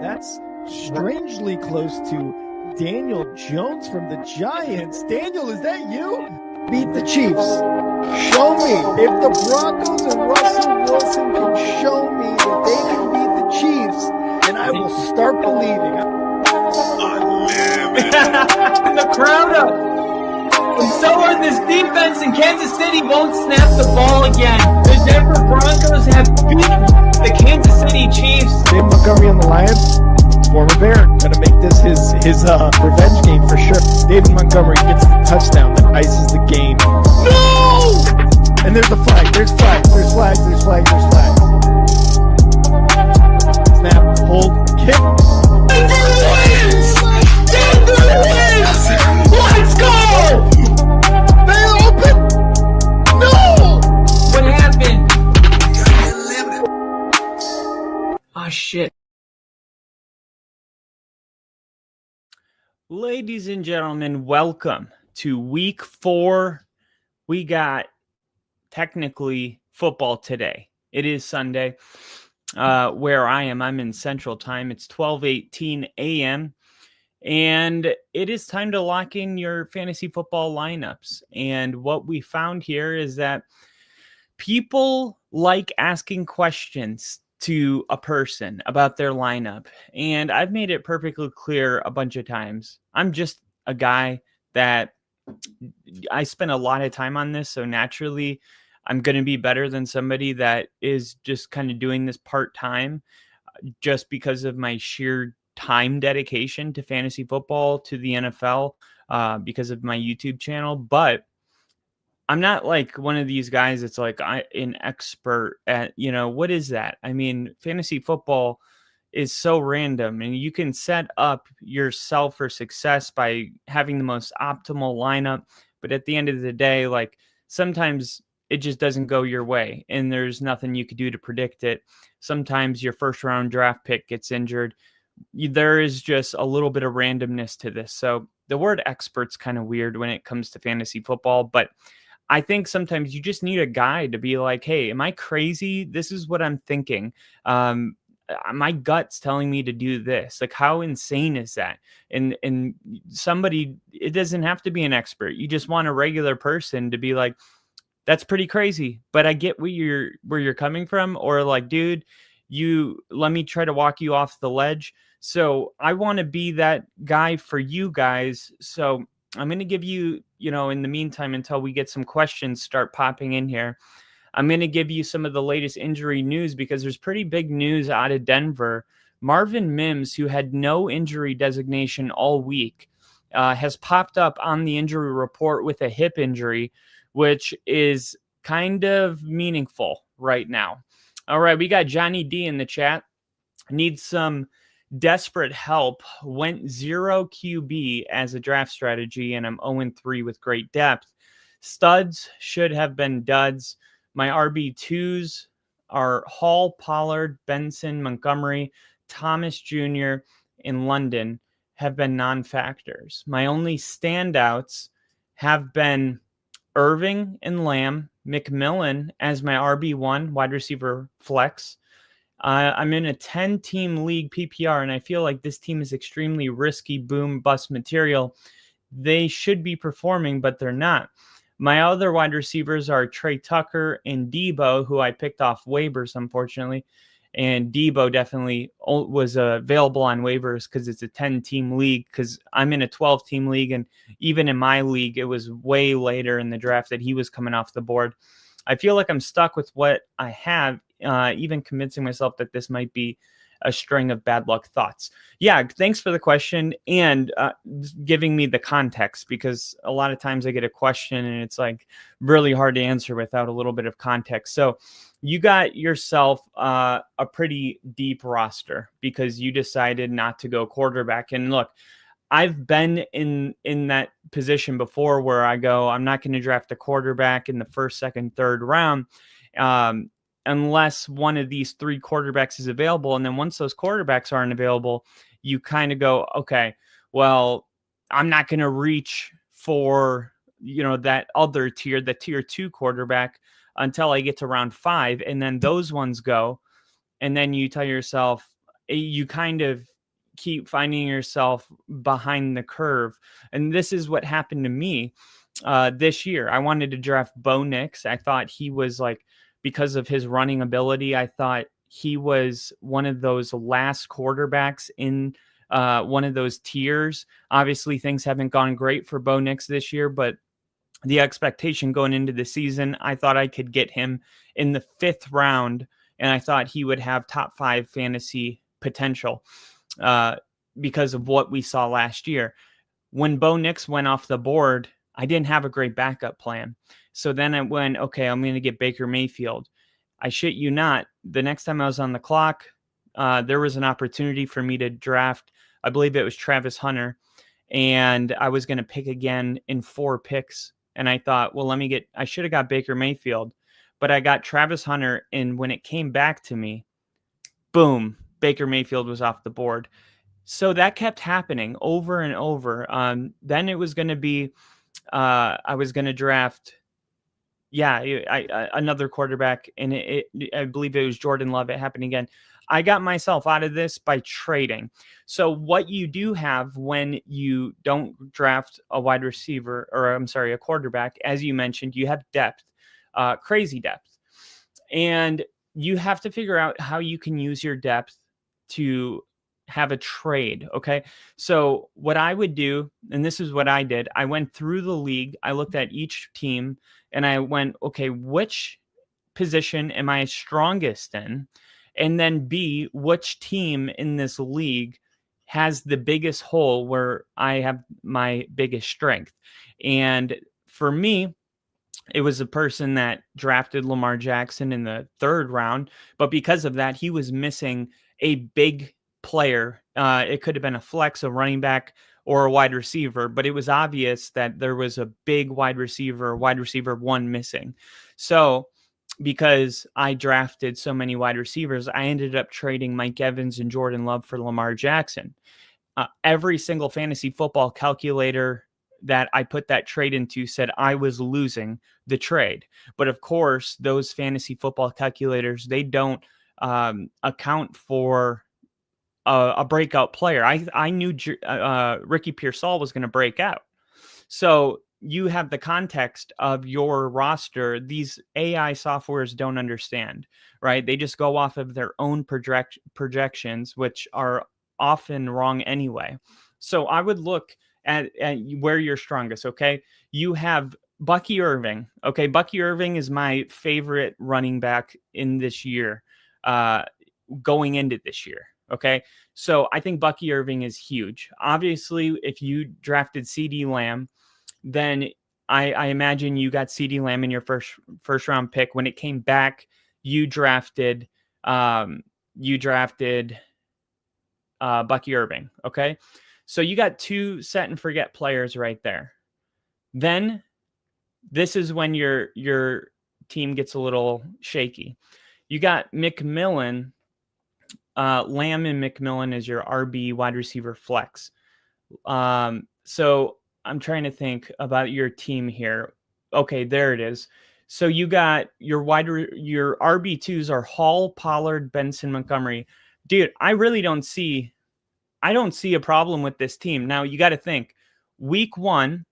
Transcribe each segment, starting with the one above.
That's strangely close to Daniel Jones from the Giants. Daniel, is that you? Beat the Chiefs. Show me. If the Broncos and Russell Wilson can show me that they can beat the Chiefs, then I will start believing. And the crowd up. And so are this defense, and Kansas City won't snap the ball again. The Denver Broncos have beaten the Kansas City Chiefs. Dave Montgomery on the Lions, former Bear, gonna make this his revenge game for sure. David Montgomery gets the touchdown that ices the game. No! And there's the flag. There's flags. There's flags. There's flags. There's flags. Snap. Hold. Kick. Denver wins! Denver wins! Let's go! They open. No! What happened? Oh, shit. Ladies and gentlemen, welcome to week 4. We got technically football today. It is Sunday. Where I am, I'm in Central Time. It's 12:18 a.m. And it is time to lock in your fantasy football lineups. And what we found here is that people like asking questions to a person about their lineup. And I've made it perfectly clear a bunch of times. I'm just a guy that I spend a lot of time on this. So naturally, I'm going to be better than somebody that is just kind of doing this part-time just because of my sheer time dedication to fantasy football, to the NFL, because of my YouTube channel. But I'm not like one of these guys that's like an expert at, what is that? I mean, fantasy football is so random, and you can set up yourself for success by having the most optimal lineup. But at the end of the day, like sometimes it just doesn't go your way, and there's nothing you could do to predict it. Sometimes your first round draft pick gets injured. There is just a little bit of randomness to this. So the word expert's kind of weird when it comes to fantasy football, but I think sometimes you just need a guide to be like, hey, am I crazy? This is what I'm thinking. My gut's telling me to do this. Like, how insane is that? And somebody, it doesn't have to be an expert. You just want a regular person to be like, that's pretty crazy, but I get where you're coming from. Or like, dude, let me try to walk you off the ledge. So I want to be that guy for you guys. So I'm going to give you, in the meantime, until we get some questions start popping in here, I'm going to give you some of the latest injury news because there's pretty big news out of Denver. Marvin Mims, who had no injury designation all week, has popped up on the injury report with a hip injury, which is kind of meaningful right now. All right, we got Johnny D in the chat. Needs some desperate help. Went 0 QB as a draft strategy, and I'm 0-3 with great depth. Studs should have been duds. My RB2s are Hall, Pollard, Benson, Montgomery, Thomas Jr., and London have been non-factors. My only standouts have been Irving and Lamb, McMillan as my RB1 wide receiver flex. I'm in a 10-team league PPR, and I feel like this team is extremely risky, boom, bust material. They should be performing, but they're not. My other wide receivers are Trey Tucker and Debo, who I picked off waivers, unfortunately. And Debo definitely was available on waivers because it's a 10-team league, because I'm in a 12-team league. And even in my league, it was way later in the draft that he was coming off the board. I feel like I'm stuck with what I have, even convincing myself that this might be a string of bad luck thoughts. Yeah, thanks for the question and giving me the context, because a lot of times I get a question and it's like really hard to answer without a little bit of context. So you got yourself a pretty deep roster because you decided not to go quarterback. And look, I've been in that position before where I go, I'm not going to draft a quarterback in the first, second, third round unless one of these 3 quarterbacks is available. And then once those quarterbacks aren't available, you kind of go, okay, well, I'm not going to reach for, that other tier, the tier 2 quarterback until I get to round 5. And then those ones go. And then you tell yourself, you kind of keep finding yourself behind the curve. And this is what happened to me this year. I wanted to draft Bo Nix. I thought he was like, because of his running ability, I thought he was one of those last quarterbacks in one of those tiers. Obviously, things haven't gone great for Bo Nix this year, but the expectation going into the season, I thought I could get him in the 5th round, and I thought he would have top 5 fantasy potential because of what we saw last year. When Bo Nix went off the board, I didn't have a great backup plan. So then I went, okay, I'm going to get Baker Mayfield. I shit you not, the next time I was on the clock, there was an opportunity for me to draft, I believe it was Travis Hunter, and I was going to pick again in 4 picks. And I thought, well, I should have got Baker Mayfield, but I got Travis Hunter. And when it came back to me, boom, Baker Mayfield was off the board. So that kept happening over and over. Then it was going to be, I was going to draft, another quarterback, and I believe it was Jordan Love. It happened again. I got myself out of this by trading. So what you do have when you don't draft a wide receiver, a quarterback, as you mentioned, you have depth, crazy depth. And you have to figure out how you can use your depth to have a trade. Okay. So what I would do, and this is what I did, I went through the league. I looked at each team and I went, okay, which position am I strongest in? And then B, which team in this league has the biggest hole where I have my biggest strength? And for me, it was a person that drafted Lamar Jackson in the 3rd round. But because of that, he was missing a big player. It could have been a flex, a running back, or a wide receiver, but it was obvious that there was a big wide receiver 1 missing. So because I drafted so many wide receivers, I ended up trading Mike Evans and Jordan Love for Lamar Jackson. Every single fantasy football calculator that I put that trade into said I was losing the trade. But of course, those fantasy football calculators, they don't account for a breakout player. I knew Ricky Pearsall was going to break out. So you have the context of your roster. These AI softwares don't understand, right? They just go off of their own projections, which are often wrong anyway. So I would look at where you're strongest, okay? You have Bucky Irving. Okay, Bucky Irving is my favorite running back in this year, going into this year. Okay, so I think Bucky Irving is huge. Obviously, if you drafted CeeDee Lamb, then I imagine you got CeeDee Lamb in your first round pick. When it came back, you drafted Bucky Irving. Okay, so you got 2 set and forget players right there. Then this is when your team gets a little shaky. You got McMillan. Lamb and McMillan is your RB wide receiver flex. So I'm trying to think about your team here. Okay, there it is. So you got your RB2s are Hall, Pollard, Benson, Montgomery. Dude, I don't see a problem with this team. Now you got to think, week 1,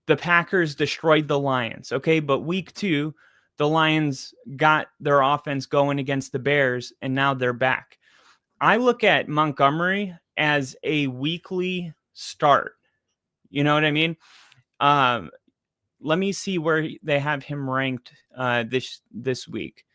the Packers destroyed the Lions. Okay, but week 2, the Lions got their offense going against the Bears, and now they're back. I look at Montgomery as a weekly start. You know what I mean? Let me see where they have him ranked this week.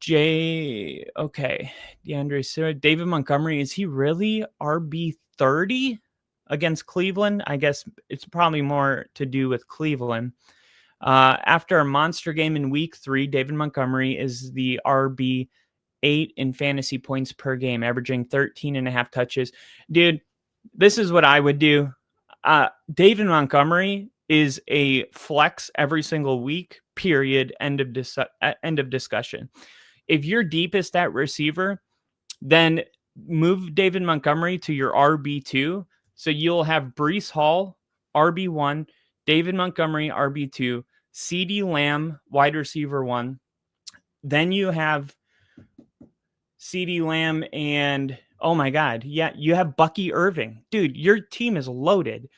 Okay. David Montgomery, is he really RB 30 against Cleveland? I guess it's probably more to do with Cleveland. After a monster game in week 3, David Montgomery is the RB 8 in fantasy points per game, averaging 13.5 touches. Dude, this is what I would do. David Montgomery is a flex every single week, period. End of discussion. If you're deepest at receiver, then move David Montgomery to your RB2. So you'll have Breece Hall, RB1, David Montgomery, RB2, CeeDee Lamb, wide receiver 1. Then you have CeeDee Lamb and Oh my God. Yeah, you have Bucky Irving. Dude, your team is loaded.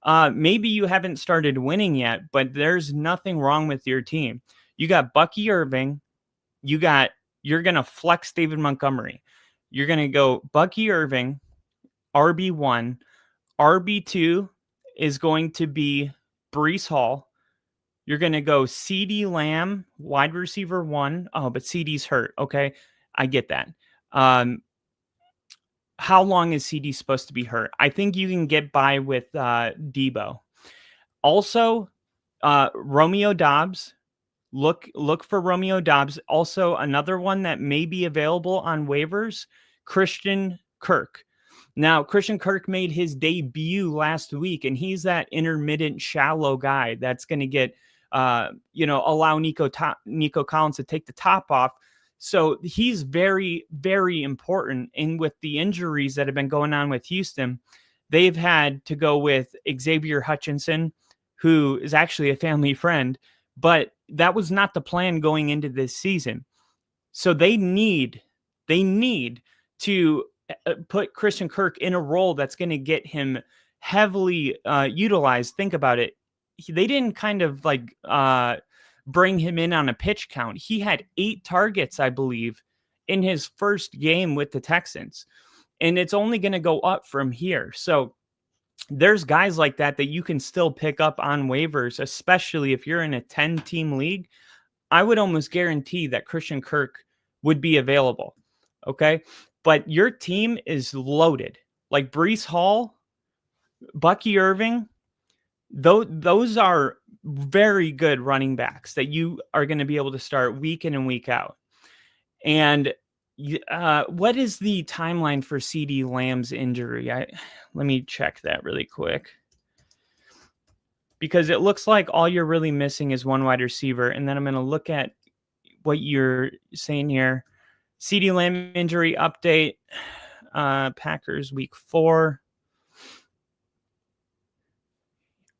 Maybe you haven't started winning yet, but there's nothing wrong with your team. You got Bucky Irving. You're going to flex David Montgomery. You're going to go Bucky Irving, RB1. RB2 is going to be Breece Hall. You're going to go CeeDee Lamb, wide receiver 1. Oh, but CeeDee's hurt. Okay, I get that. How long is CeeDee supposed to be hurt? I think you can get by with Debo. Also, Romeo Doubs. Look for Romeo Doubs. Also, another one that may be available on waivers, Christian Kirk. Now, Christian Kirk made his debut last week, and he's that intermittent, shallow guy that's going to get, allow Nico Collins to take the top off. So he's very, very important. And with the injuries that have been going on with Houston, they've had to go with Xavier Hutchinson, who is actually a family friend, but that was not the plan going into this season. So they need to put Christian Kirk in a role that's going to get him heavily utilized. Think about it. They didn't kind of like bring him in on a pitch count. He had 8 targets, I believe, in his first game with the Texans, and it's only going to go up from here. So there's guys like that you can still pick up on waivers, especially if you're in a 10-team league. I would almost guarantee that Christian Kirk would be available. Okay. But your team is loaded. Like Breece Hall, Bucky Irving, those are very good running backs that you are going to be able to start week in and week out. And what is the timeline for CeeDee Lamb's injury? Let me check that really quick, because it looks like all you're really missing is one wide receiver. And then I'm going to look at what you're saying here. CeeDee Lamb injury update, Packers week 4.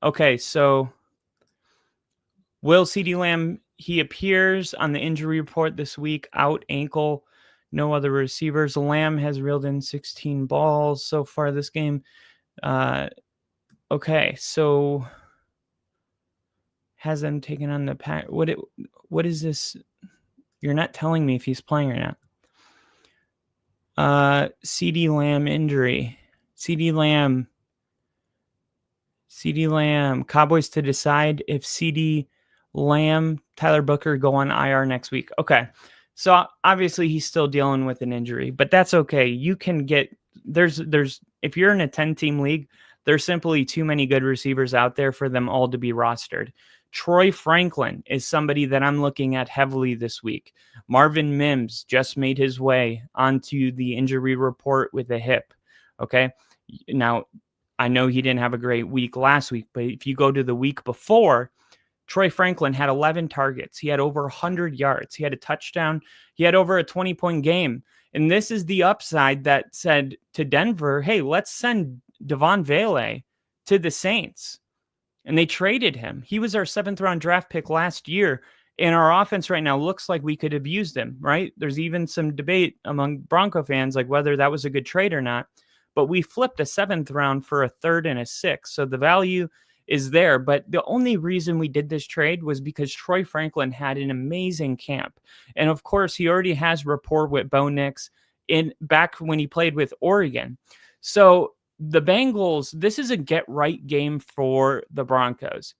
Okay, so will CeeDee Lamb, he appears on the injury report this week, out ankle, no other receivers. Lamb has reeled in 16 balls so far this game. Okay, so has them taken on the pack. What is this? You're not telling me if he's playing or not. CeeDee Lamb injury. CeeDee Lamb. Cowboys to decide if CeeDee Lamb, Tyler Booker go on IR next week. Okay. So obviously he's still dealing with an injury, but that's okay. You can get, there's if you're in a 10-team league, there's simply too many good receivers out there for them all to be rostered. Troy Franklin is somebody that I'm looking at heavily this week. Marvin Mims just made his way onto the injury report with a hip. Okay. Now, I know he didn't have a great week last week, but if you go to the week before, Troy Franklin had 11 targets. He had over 100 yards. He had a touchdown. He had over a 20-point game. And this is the upside that said to Denver, hey, let's send Devon Vele to the Saints. And they traded him. He was our 7th-round draft pick last year. And our offense right now looks like we could have used him, right? There's even some debate among Bronco fans like whether that was a good trade or not. But we flipped a 7th round for a 3rd and a 6th. So the value is there. But the only reason we did this trade was because Troy Franklin had an amazing camp. And of course, he already has rapport with Bo Nix back when he played with Oregon. So the Bengals, this is a get right game for the Broncos.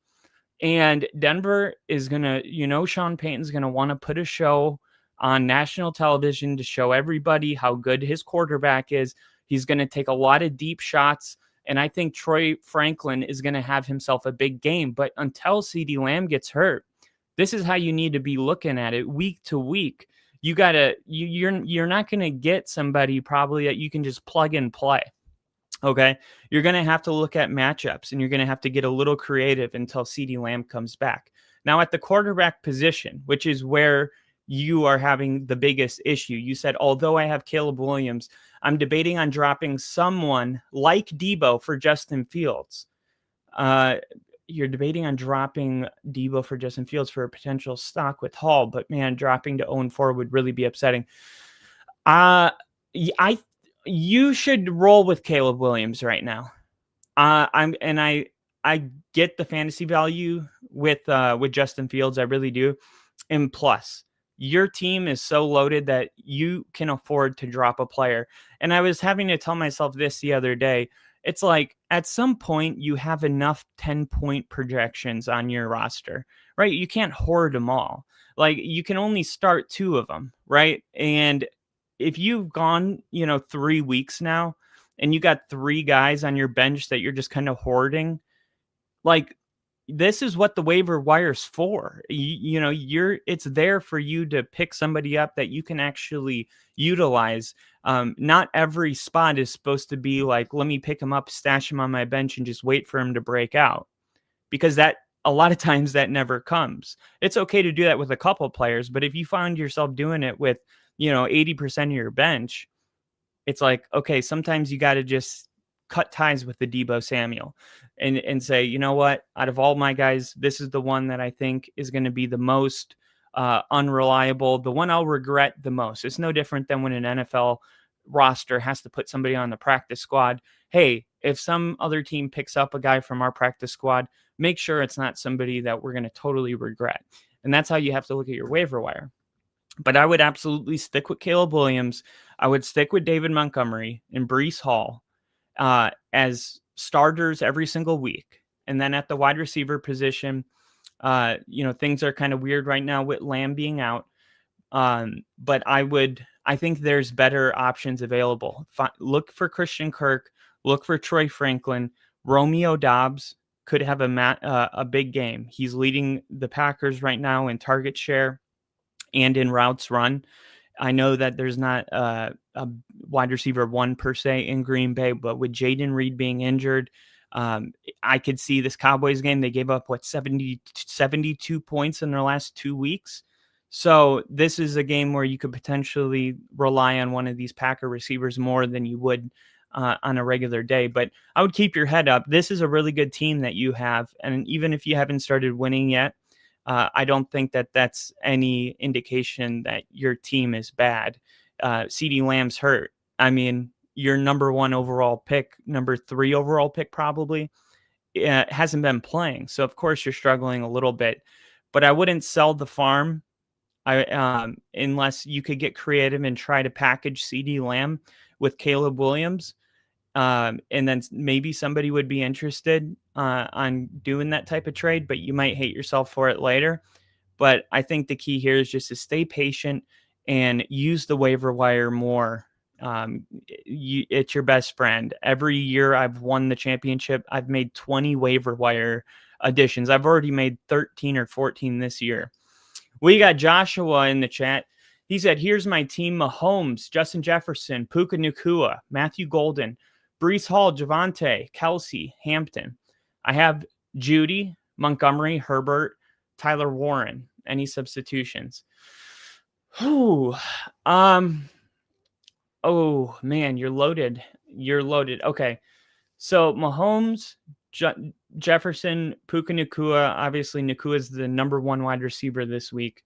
And Denver is going to, Sean Payton's going to want to put a show on national television to show everybody how good his quarterback is. He's going to take a lot of deep shots. And I think Troy Franklin is going to have himself a big game. But until CeeDee Lamb gets hurt, this is how you need to be looking at it week to week. You got to, you're not going to get somebody probably that you can just plug and play. Okay. You're going to have to look at matchups and you're going to have to get a little creative until CeeDee Lamb comes back. Now at the quarterback position, which is where you are having the biggest issue. You said, although I have Caleb Williams, I'm debating on dropping someone like Debo for Justin Fields. You're debating on dropping Debo for Justin Fields for a potential stock with Hall, but man, dropping to 0-4 would really be upsetting. You should roll with Caleb Williams right now. I get the fantasy value with Justin Fields. I really do. And plus, your team is so loaded that you can afford to drop a player. And I was having to tell myself this the other day. It's like at some point you have enough 10-point projections on your roster, right? You can't hoard them all. Like you can only start 2 of them, right? And if you've gone, 3 weeks now and you got 3 guys on your bench that you're just kind of hoarding, like this is what the waiver wire's for. It's there for you to pick somebody up that you can actually utilize. Not every spot is supposed to be like, let me pick him up, stash him on my bench and just wait for him to break out, because that a lot of times that never comes. It's okay to do that with a couple players, but if you find yourself doing it with, 80% of your bench, it's like, okay, sometimes you got to just cut ties with the Deebo Samuel and say, you know what, out of all my guys, this is the one that I think is going to be the most unreliable, the one I'll regret the most. It's no different than when an NFL roster has to put somebody on the practice squad. Hey, if some other team picks up a guy from our practice squad, make sure it's not somebody that we're going to totally regret. And that's how you have to look at your waiver wire. But I would absolutely stick with Caleb Williams. I would stick with David Montgomery and Breece Hall as starters every single week. And then at the wide receiver position, things are kind of weird right now with Lamb being out. But I think there's better options available. Look for Christian Kirk, look for Troy Franklin. Romeo Doubs could have a big game. He's leading the Packers right now in target share and in routes run. I know that there's not a wide receiver 1 per se in Green Bay, but with Jayden Reed being injured, I could see this Cowboys game. They gave up 72 points in their last 2 weeks. So this is a game where you could potentially rely on one of these Packer receivers more than you would on a regular day. But I would keep your head up. This is a really good team that you have. And even if you haven't started winning yet, I don't think that that's any indication that your team is bad. CeeDee Lamb's hurt. I mean, your number 1 overall pick, number 3 overall pick probably, hasn't been playing. So, of course, you're struggling a little bit. But I wouldn't sell the farm unless you could get creative and try to package CeeDee Lamb with Caleb Williams. And then maybe somebody would be interested on doing that type of trade, but you might hate yourself for it later. But I think the key here is just to stay patient and use the waiver wire more. It's your best friend. Every year I've won the championship, I've made 20 waiver wire additions. I've already made 13 or 14 this year. We got Joshua in the chat. He said, here's my team: Mahomes, Justin Jefferson, Puka Nacua, Matthew Golden, Breece Hall, Javonte, Kelsey, Hampton. I have Judy, Montgomery, Herbert, Tyler Warren. Any substitutions? Oh man, you're loaded. Okay. So Mahomes, Jefferson, Puka Nacua. Obviously, Nacua is the number 1 wide receiver this week.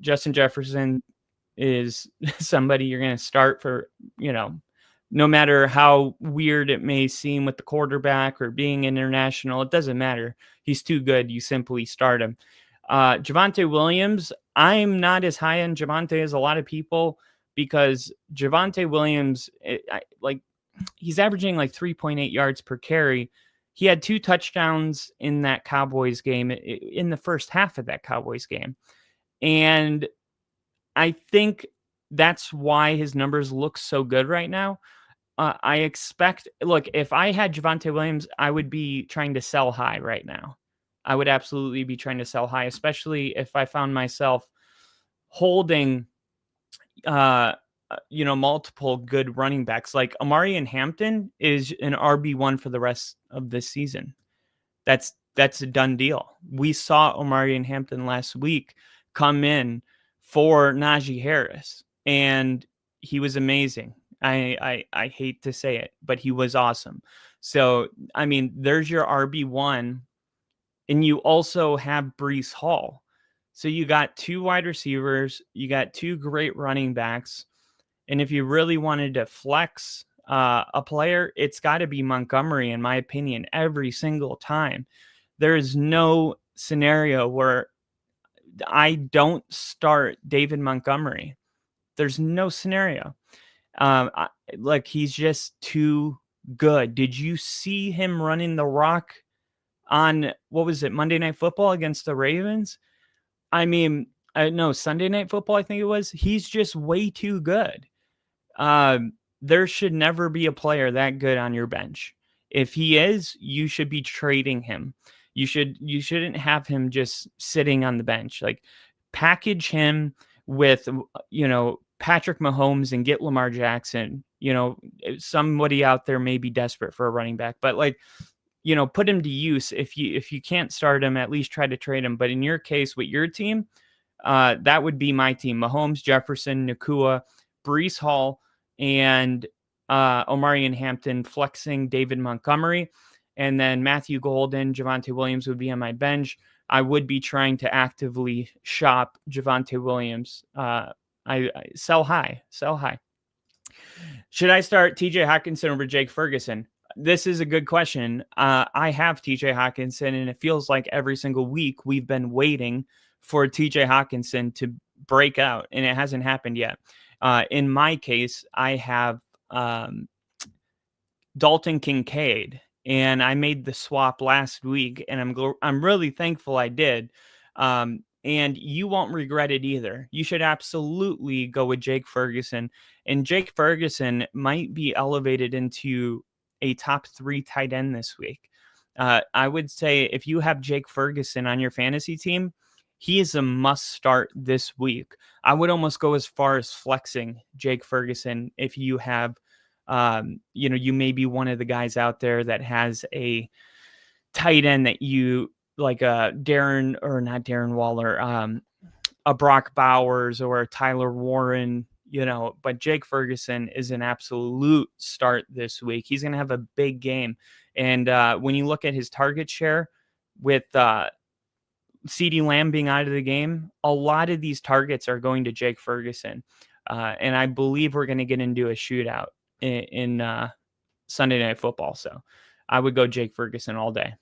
Justin Jefferson is somebody you're going to start for, no matter how weird it may seem with the quarterback or being international, it doesn't matter. He's too good. You simply start him. Javonte Williams, I'm not as high on Javonte as a lot of people, because Javonte Williams, he's averaging 3.8 yards per carry. He had 2 touchdowns in that Cowboys game, in the first half of that Cowboys game. And I think that's why his numbers look so good right now. I expect, if I had Javonte Williams, I would be trying to sell high right now. I would absolutely be trying to sell high, especially if I found myself holding, multiple good running backs. Like Amari and Hampton is an RB1 for the rest of this season. That's a done deal. We saw Amari and Hampton last week come in for Najee Harris, and he was amazing. I hate to say it, but he was awesome. So, I mean, there's your RB1, and you also have Breece Hall. So you got 2 wide receivers, you got 2 great running backs, And if you really wanted to flex a player, it's got to be Montgomery, in my opinion, every single time. There is no scenario where I don't start David Montgomery. There's no scenario. Like, he's just too good. Did you see him running the rock on, what was it, Monday Night Football against the Ravens? I mean, no, Sunday Night Football, I think it was. He's just way too good. There should never be a player that good on your bench. If he is, you should be trading him. You shouldn't have him just sitting on the bench. Like, package him with, Patrick Mahomes and get Lamar Jackson. Somebody out there may be desperate for a running back, but put him to use. If you can't start him, at least try to trade him. But in your case with your team, that would be my team: Mahomes, Jefferson, Nacua, Breece Hall, and Omarion Hampton, flexing David Montgomery. And then Matthew Golden, Javonte Williams would be on my bench. I would be trying to actively shop Javonte Williams. I sell high. Should I start TJ Hockenson over Jake Ferguson? This is a good question. I have TJ Hockenson, and it feels like every single week we've been waiting for TJ Hockenson to break out, and it hasn't happened yet. In my case, I have Dalton Kincaid, and I made the swap last week, and I'm really thankful I did. And you won't regret it either. You should absolutely go with Jake Ferguson, and Jake Ferguson might be elevated into a top 3 tight end this week. I would say if you have Jake Ferguson on your fantasy team, he is a must start this week. I would almost go as far as flexing Jake Ferguson if you have, you may be one of the guys out there that has a tight end that you like, a Darren Waller, a Brock Bowers or a Tyler Warren, but Jake Ferguson is an absolute start this week. He's going to have a big game. And when you look at his target share with CeeDee Lamb being out of the game, a lot of these targets are going to Jake Ferguson. And I believe we're going to get into a shootout in Sunday Night Football. So I would go Jake Ferguson all day.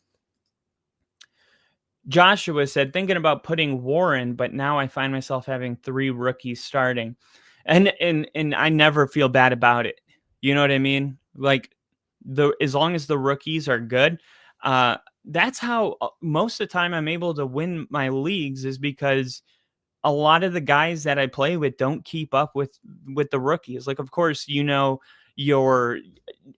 Joshua said, thinking about putting Warren, but now I find myself having 3 rookies starting. And I never feel bad about it. You know what I mean? Like, as long as the rookies are good, that's how most of the time I'm able to win my leagues, is because a lot of the guys that I play with don't keep up with the rookies. Like, of course, your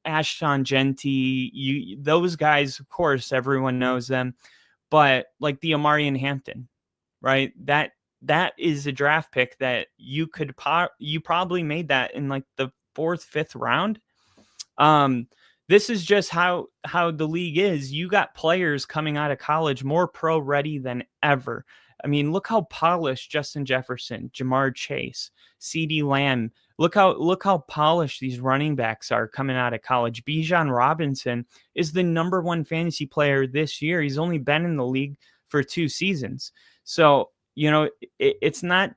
Ashton Genty, those guys, of course, everyone knows them. But like the Omarion Hampton, right? That is a draft pick that you could you probably made that in like the 4th, 5th round. This is just how the league is. You got players coming out of college more pro ready than ever. I mean, look how polished Justin Jefferson, Jamar Chase, CeeDee Lamb. Look how polished these running backs are coming out of college. Bijan Robinson is the number 1 fantasy player this year. He's only been in the league for 2 seasons. So, it's not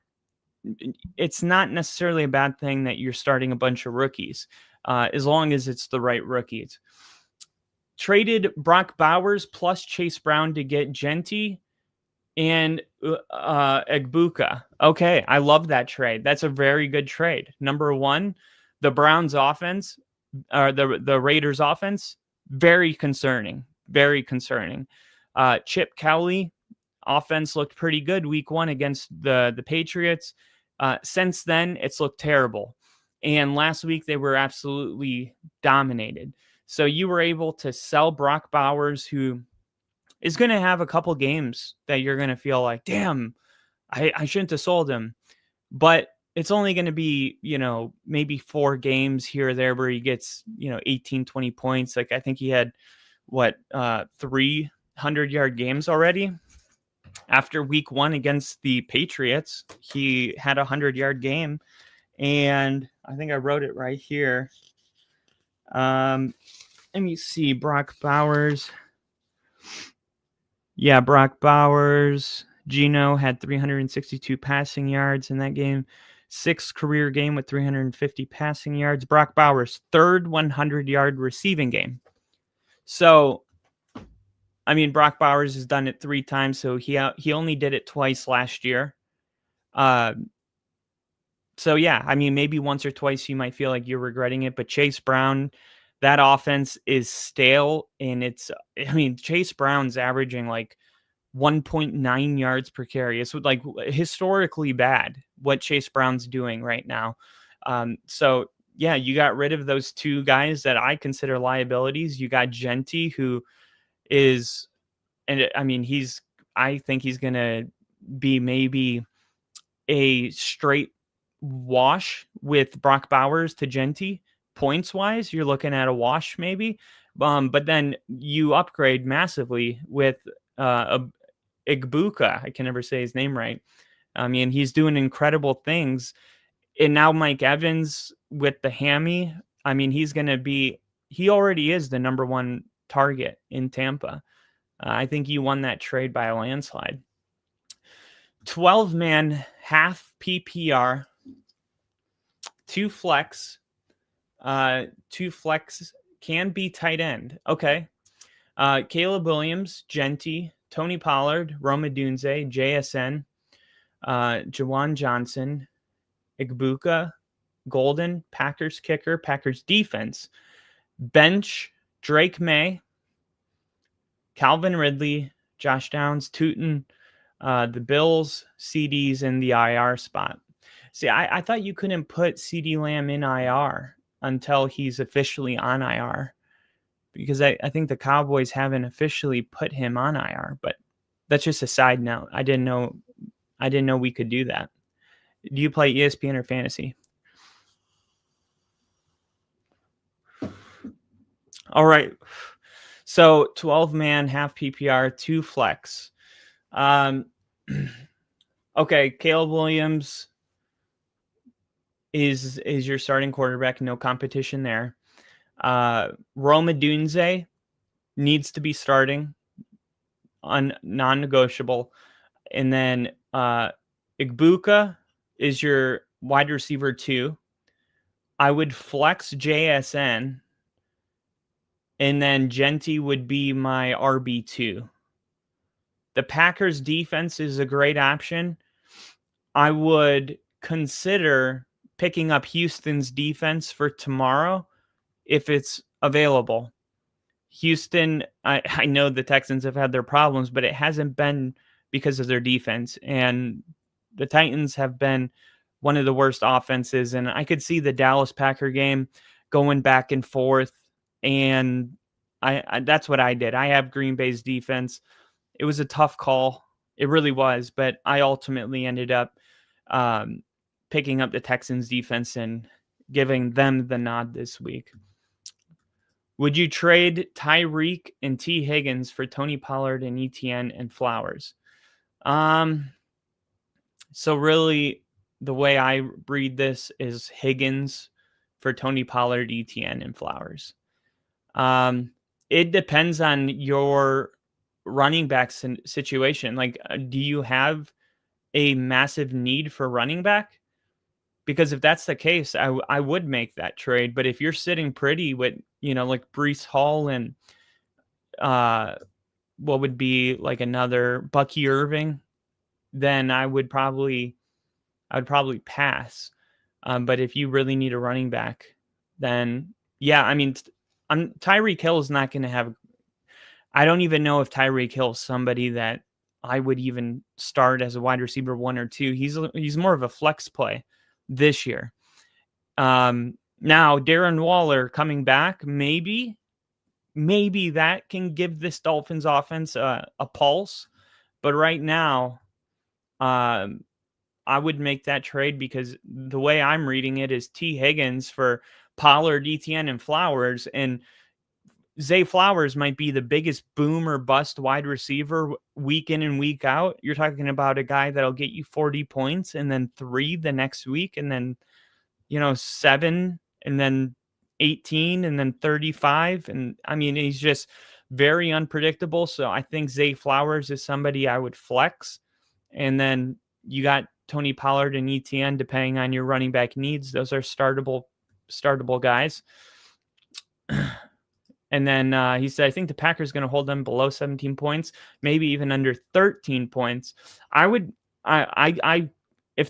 necessarily a bad thing that you're starting a bunch of rookies, as long as it's the right rookies. Traded Brock Bowers plus Chase Brown to get Genty and Egbuka. Okay, I love that trade. That's a very good trade. Number 1, the Browns offense, or the Raiders offense, very concerning. Very concerning. Chip Kelly offense looked pretty good week 1 against the Patriots. Since then, it's looked terrible. And last week they were absolutely dominated. So you were able to sell Brock Bowers, who is going to have a couple games that you're going to feel like, damn, I shouldn't have sold him. But it's only going to be, maybe 4 games here or there where he gets, 18, 20 points. Like, I think he had 300-yard games already. After week 1 against the Patriots, he had a 100-yard game. And I think I wrote it right here. Let me see. Brock Bowers. Yeah, Brock Bowers. Geno had 362 passing yards in that game. sixth career game with 350 passing yards. Brock Bowers, third 100-yard receiving game. So, I mean, Brock Bowers has done it 3 times, so he only did it twice last year. So, yeah, I mean, maybe once or twice you might feel like you're regretting it, but Chase Brown, that offense is stale, and Chase Brown's averaging like 1.9 yards per carry. It's like historically bad what Chase Brown's doing right now. So, yeah, you got rid of those 2 guys that I consider liabilities. You got Jeanty, who is, and I mean, I think he's going to be maybe a straight wash with Brock Bowers to Jeanty. Points wise, you're looking at a wash maybe. But then you upgrade massively with Igbuka. I can never say his name right. I mean, he's doing incredible things. And now Mike Evans with the hammy, I mean, he already is the number 1 target in Tampa. I think you won that trade by a landslide. 12-man half PPR, 2 flex. 2 flex can be tight end. Okay. Caleb Williams, Jeanty, Tony Pollard, Rome Odunze, JSN, Jawan Johnson, Igbuka, Golden, Packers kicker, Packers defense, bench, Drake May, Calvin Ridley, Josh Downs, Tootin, the Bills, CDs in the IR spot. See, I thought you couldn't put CeeDee Lamb in IR until he's officially on IR, because I think the Cowboys haven't officially put him on IR, but that's just a side note. I didn't know we could do that. Do you play ESPN or fantasy? All right. So 12-man, half PPR, 2 flex. Okay, Caleb Williams is your starting quarterback. No competition there. Rome Odunze needs to be starting, non-negotiable. And then Igbuka is your wide receiver 2. I would flex JSN, and then Jeanty would be my RB2. The Packers defense is a great option. I would consider picking up Houston's defense for tomorrow if it's available. Houston, I know the Texans have had their problems, but it hasn't been because of their defense. And the Titans have been one of the worst offenses. And I could see the Dallas Packer game going back and forth. And I that's what I did. I have Green Bay's defense. It was a tough call. It really was. But I ultimately ended up picking up the Texans defense and giving them the nod this week. Would you trade Tyreek and T. Higgins for Tony Pollard and ETN and Flowers? So really, the way I read this is Higgins for Tony Pollard, ETN, and Flowers. It depends on your running back situation. Like, do you have a massive need for running back? Because if that's the case, I would make that trade. But if you're sitting pretty with, like Breece Hall and what would be like another Bucky Irving, then I would probably pass. But if you really need a running back, then yeah, I mean, Tyreek Hill is not going to have. I don't even know if Tyreek Hill is somebody that I would even start as a wide receiver 1 or 2. He's more of a flex play this year. Now Darren Waller coming back, maybe that can give this Dolphins offense a pulse. But right now, I would make that trade because the way I'm reading it is T. Higgins for Pollard, ETN, and Flowers. And Zay Flowers might be the biggest boom or bust wide receiver week in and week out. You're talking about a guy that'll get you 40 points and then 3 the next week, and then, 7 and then 18 and then 35. And I mean, he's just very unpredictable. So I think Zay Flowers is somebody I would flex. And then you got Tony Pollard and ETN, depending on your running back needs. Those are startable guys. And then he said, I think the Packers going to hold them below 17 points, maybe even under 13 points. If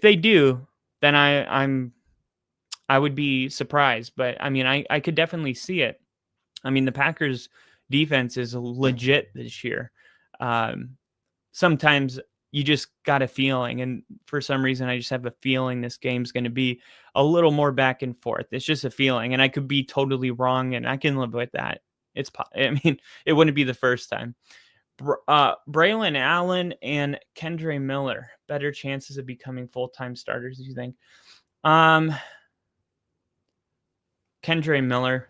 they do, then I would be surprised. But I mean, I could definitely see it. I mean, the Packers defense is legit this year. Sometimes you just got a feeling, and for some reason, I just have a feeling this game's going to be a little more back and forth. It's just a feeling, and I could be totally wrong, and I can live with that. It wouldn't be the first time. Braylon Allen and Kendre Miller, better chances of becoming full-time starters, do you think? Kendre Miller.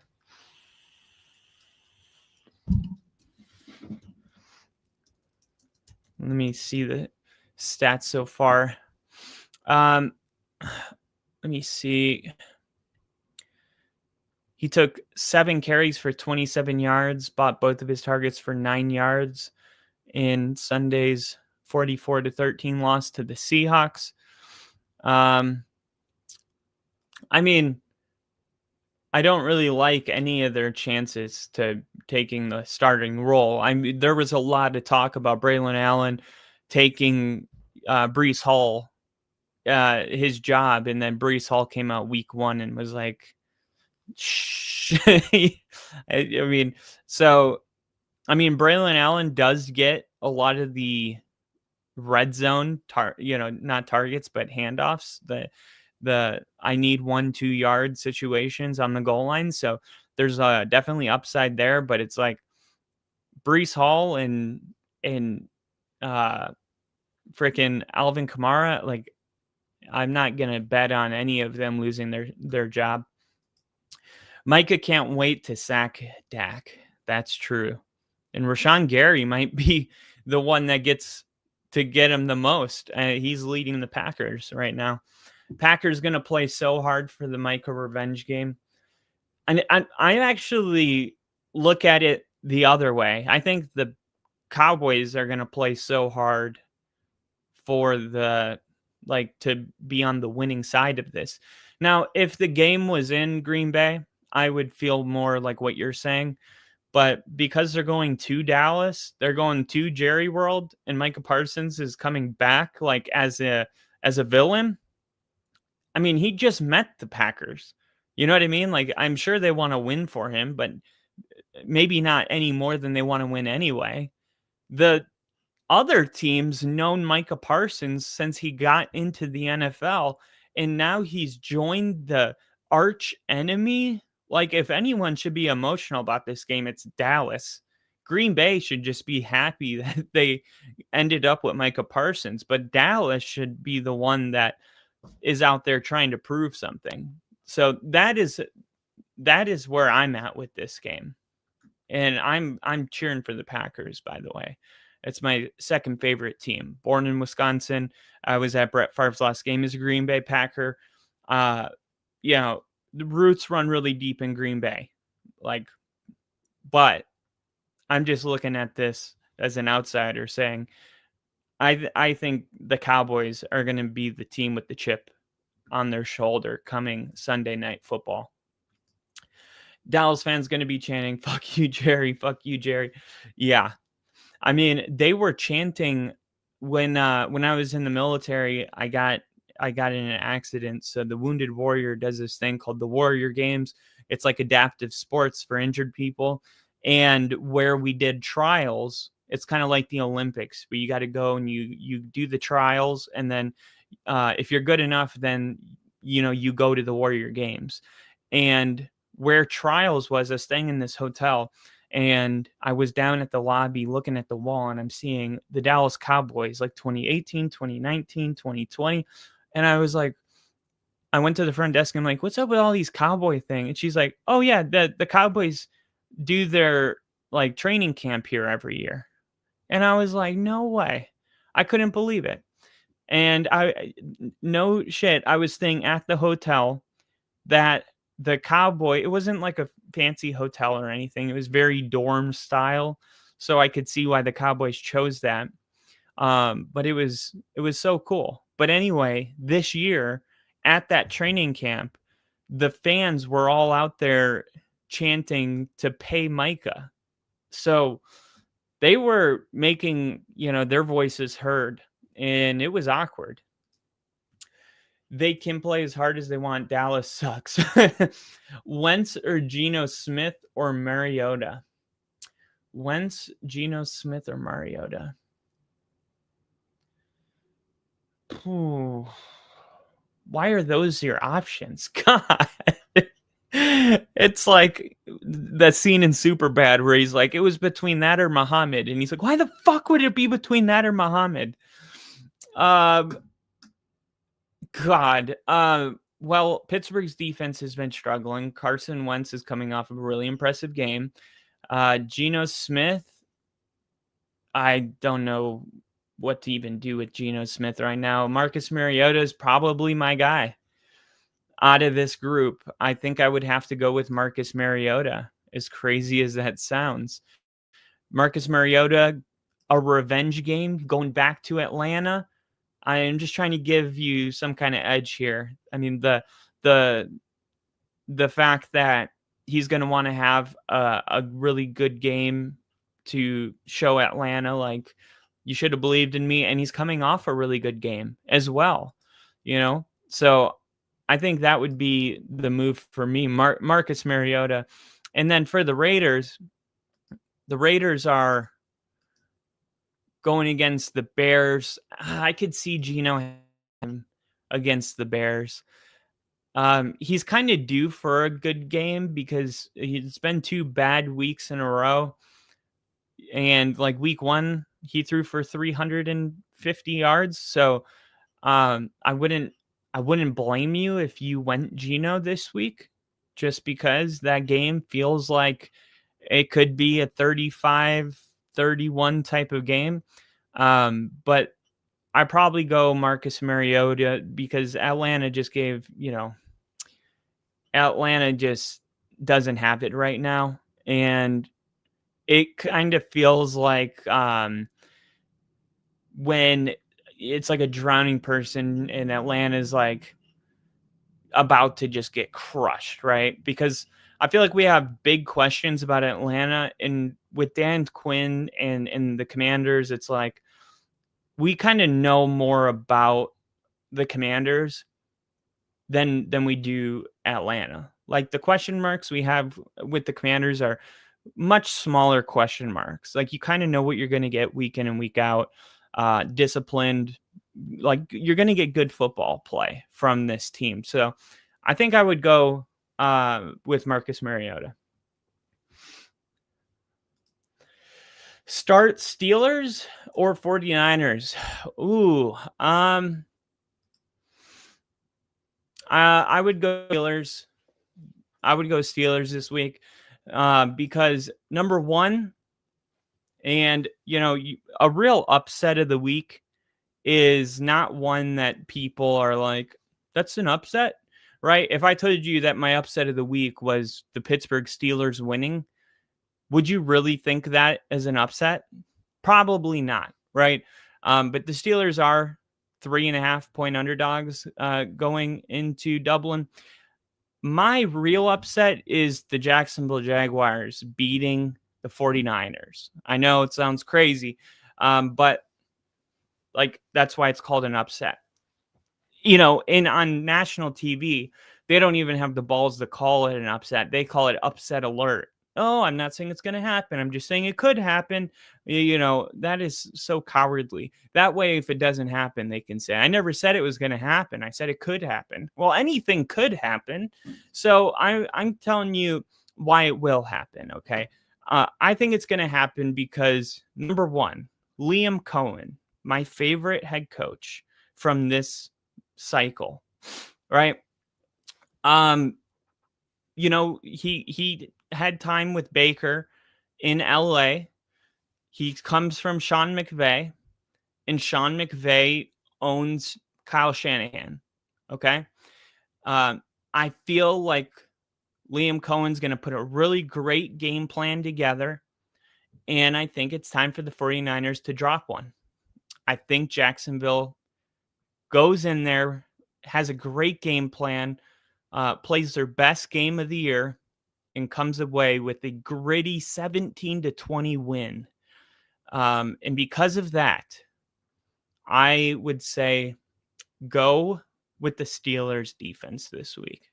Let me see the stats so far. Let me see. He took 7 carries for 27 yards, bought both of his targets for 9 yards in Sunday's 44-13 loss to the Seahawks. I mean, I don't really like any of their chances to taking the starting role. I mean, there was a lot of talk about Braylon Allen taking Breece Hall his job, and then Breece Hall came out week 1 and was like, shh. Braylon Allen does get a lot of the red zone, not targets, but handoffs, the I need 1-2 yard situations on the goal line. So there's definitely upside there, but it's like Breece Hall and freaking Alvin Kamara. Like, I'm not going to bet on any of them losing their job. Micah can't wait to sack Dak. That's true. And Rashawn Gary might be the one that gets to get him the most. He's leading the Packers right now. Packers going to play so hard for the Micah revenge game. And I actually look at it the other way. I think the Cowboys are going to play so hard for to be on the winning side of this. Now, if the game was in Green Bay, I would feel more like what you're saying. But because they're going to Dallas, they're going to Jerry World, and Micah Parsons is coming back like as a villain. I mean, he just met the Packers. You know what I mean? Like, I'm sure they want to win for him, but maybe not any more than they want to win anyway. The other teams known Micah Parsons since he got into the NFL, and now he's joined the arch enemy. Like, if anyone should be emotional about this game, it's Dallas. Green Bay should just be happy that they ended up with Micah Parsons, but Dallas should be the one that is out there trying to prove something. So that is where I'm at with this game. And I'm cheering for the Packers, by the way. It's my second favorite team. Born in Wisconsin. I was at Brett Favre's last game as a Green Bay Packer. The roots run really deep in Green Bay. But I'm just looking at this as an outsider saying, I think the Cowboys are going to be the team with the chip on their shoulder coming Sunday Night Football. Dallas fans going to be chanting, "Fuck you, Jerry. Fuck you, Jerry." Yeah. I mean, they were chanting when I was in the military. I got in an accident. So the Wounded Warrior does this thing called the Warrior Games. It's like adaptive sports for injured people. And where we did trials, it's kind of like the Olympics, where you got to go and you do the trials. And then if you're good enough, then, you go to the Warrior Games. And where trials was, I was staying in this hotel, and I was down at the lobby looking at the wall, and I'm seeing the Dallas Cowboys, like 2018, 2019, 2020. And I was like, I went to the front desk and I'm like, what's up with all these Cowboy thing? And she's like, oh yeah, the Cowboys do their like training camp here every year. And I was like, no way. I couldn't believe it. And no shit, I was staying at the hotel that the Cowboy, it wasn't like a fancy hotel or anything. It was very dorm style. So I could see why the Cowboys chose that. But it was so cool. But anyway, this year at that training camp, the fans were all out there chanting to pay Micah. So they were making, their voices heard, and it was awkward. They can play as hard as they want. Dallas sucks. Wentz or Geno Smith or Mariota? Wentz, Geno Smith, or Mariota? Ooh. Why are those your options? God. It's like that scene in Superbad where he's like, it was between that or Muhammad. And he's like, why the fuck would it be between that or Muhammad? God. Well, Pittsburgh's defense has been struggling. Carson Wentz is coming off of a really impressive game. Geno Smith, I don't know what to even do with Geno Smith right now. Marcus Mariota is probably my guy out of this group. I think I would have to go with Marcus Mariota, as crazy as that sounds. Marcus Mariota, a revenge game, going back to Atlanta. I am just trying to give you some kind of edge here. I mean, the fact that he's going to want to have a really good game to show Atlanta, like, you should have believed in me. And he's coming off a really good game as well, So I think that would be the move for me, Marcus Mariota. And then for the Raiders are going against the Bears. I could see Geno against the Bears. He's kind of due for a good game because it's been 2 bad weeks in a row. And like week 1, he threw for 350 yards. So I wouldn't blame you if you went Geno this week, just because that game feels like it could be a 35-31 type of game. But I probably go Marcus Mariota because Atlanta just Atlanta just doesn't have it right now. And it kind of feels like when it's like a drowning person and Atlanta's like about to just get crushed, right? Because I feel like we have big questions about Atlanta, and with Dan Quinn and the Commanders, it's like we kind of know more about the Commanders than we do Atlanta. Like the question marks we have with the Commanders are much smaller question marks. Like you kind of know what you're going to get week in and week out. Disciplined, like you're going to get good football play from this team. So I think I would go with Marcus Mariota. Start Steelers or 49ers? Ooh, I would go Steelers. I would go Steelers this week because number one, and a real upset of the week is not one that people are like, that's an upset, right? If I told you that my upset of the week was the Pittsburgh Steelers winning, would you really think that as an upset? Probably not, right? But the Steelers are 3.5-point underdogs going into Dublin. My real upset is the Jacksonville Jaguars beating the 49ers. I know it sounds crazy, but like that's why it's called an upset. And on national TV, they don't even have the balls to call it an upset. They call it upset alert. Oh, I'm not saying it's going to happen. I'm just saying it could happen. That is so cowardly. That way, if it doesn't happen, they can say, I never said it was going to happen. I said it could happen. Well, anything could happen. So I'm telling you why it will happen, okay? I think it's going to happen because, number one, Liam Cohen, my favorite head coach from this cycle, right? He had time with Baker in LA. He comes from Sean McVay, and Sean McVay owns Kyle Shanahan. Okay. I feel like Liam Cohen's going to put a really great game plan together, and I think it's time for the 49ers to drop one. I think Jacksonville goes in there, has a great game plan, plays their best game of the year, and comes away with a gritty 17-20 win. And because of that, I would say go with the Steelers defense this week.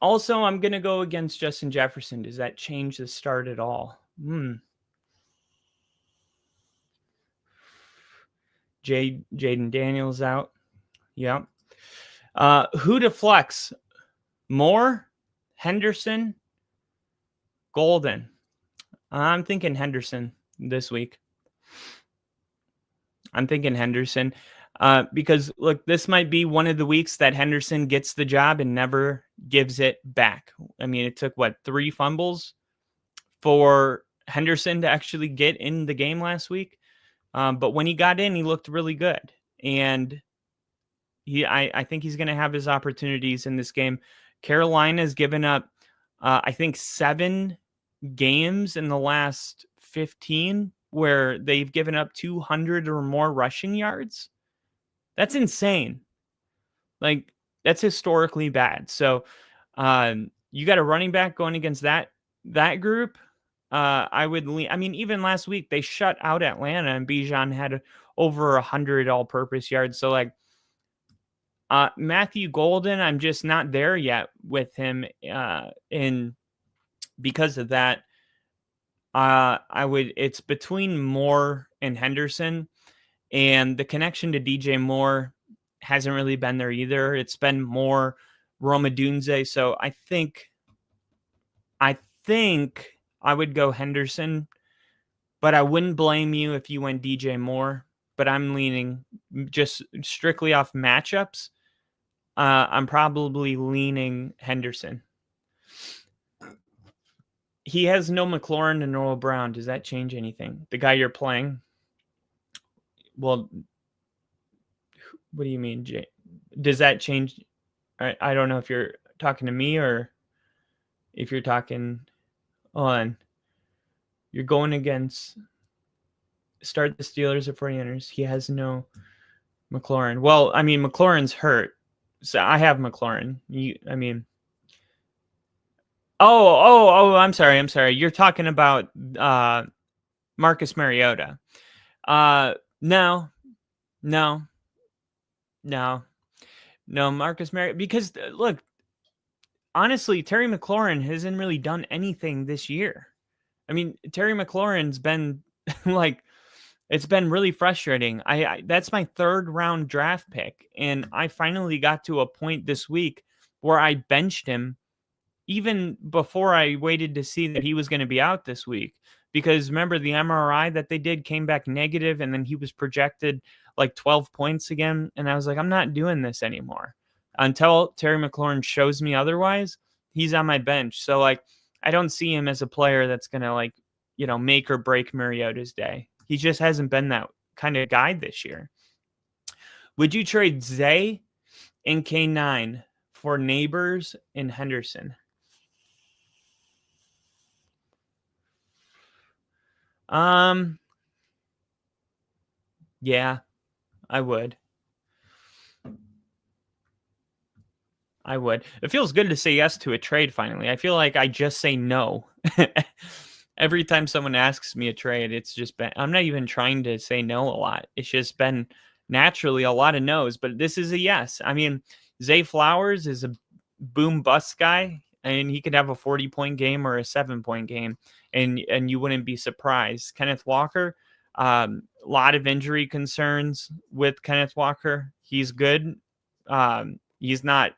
Also, I'm going to go against Justin Jefferson. Does that change the start at all? Jaden Daniels out. Yep. Who to flex? Moore, Henderson, Golden. I'm thinking Henderson this week. I'm thinking Henderson because, look, this might be one of the weeks that Henderson gets the job and never gives it back. I mean, it took, 3 fumbles for Henderson to actually get in the game last week. But when he got in, he looked really good. And I think he's going to have his opportunities in this game. Carolina's given up, I think, 7 games in the last 15 where they've given up 200 or more rushing yards. That's insane. Like, that's historically bad. So you got a running back going against that group. I would lean. I mean, even last week they shut out Atlanta and Bijan had over 100 all-purpose yards. So, like, Matthew Golden, I'm just not there yet with him. And because of that, it's between Moore and Henderson, and the connection to DJ Moore hasn't really been there either. It's been more Rome Odunze. So I think I would go Henderson, but I wouldn't blame you if you went DJ Moore. But I'm leaning just strictly off matchups. I'm probably leaning Henderson. He has no McLaurin and Noah Brown. Does that change anything? The guy you're playing? Well, what do you mean, Jay? Does that change? I don't know if you're talking to me or if you're talking on. You're going against start the Steelers or 49ers. He has no McLaurin. Well, I mean, McLaurin's hurt. So I have McLaurin. Oh, I'm sorry. You're talking about Marcus Mariota. No, Marcus Mariota. Because, look, honestly, Terry McLaurin hasn't really done anything this year. I mean, Terry McLaurin's been, it's been really frustrating. That's my 3rd round draft pick. And I finally got to a point this week where I benched him even before I waited to see that he was going to be out this week. Because remember, the MRI that they did came back negative, and then he was projected 12 points again. And I was like, I'm not doing this anymore. Until Terry McLaurin shows me otherwise, he's on my bench. So, I don't see him as a player that's going to, make or break Mariota's day. He just hasn't been that kind of guy this year. Would you trade Zay and K9 for Neighbors and Henderson? Yeah, I would. It feels good to say yes to a trade finally. I feel like I just say no. Every time someone asks me a trade, it's just been, I'm not even trying to say no a lot. It's just been naturally a lot of no's, but this is a yes. I mean, Zay Flowers is a boom bust guy, and he could have a 40-point game or a 7-point game, and you wouldn't be surprised. Kenneth Walker, a lot of injury concerns with Kenneth Walker. He's good. He's not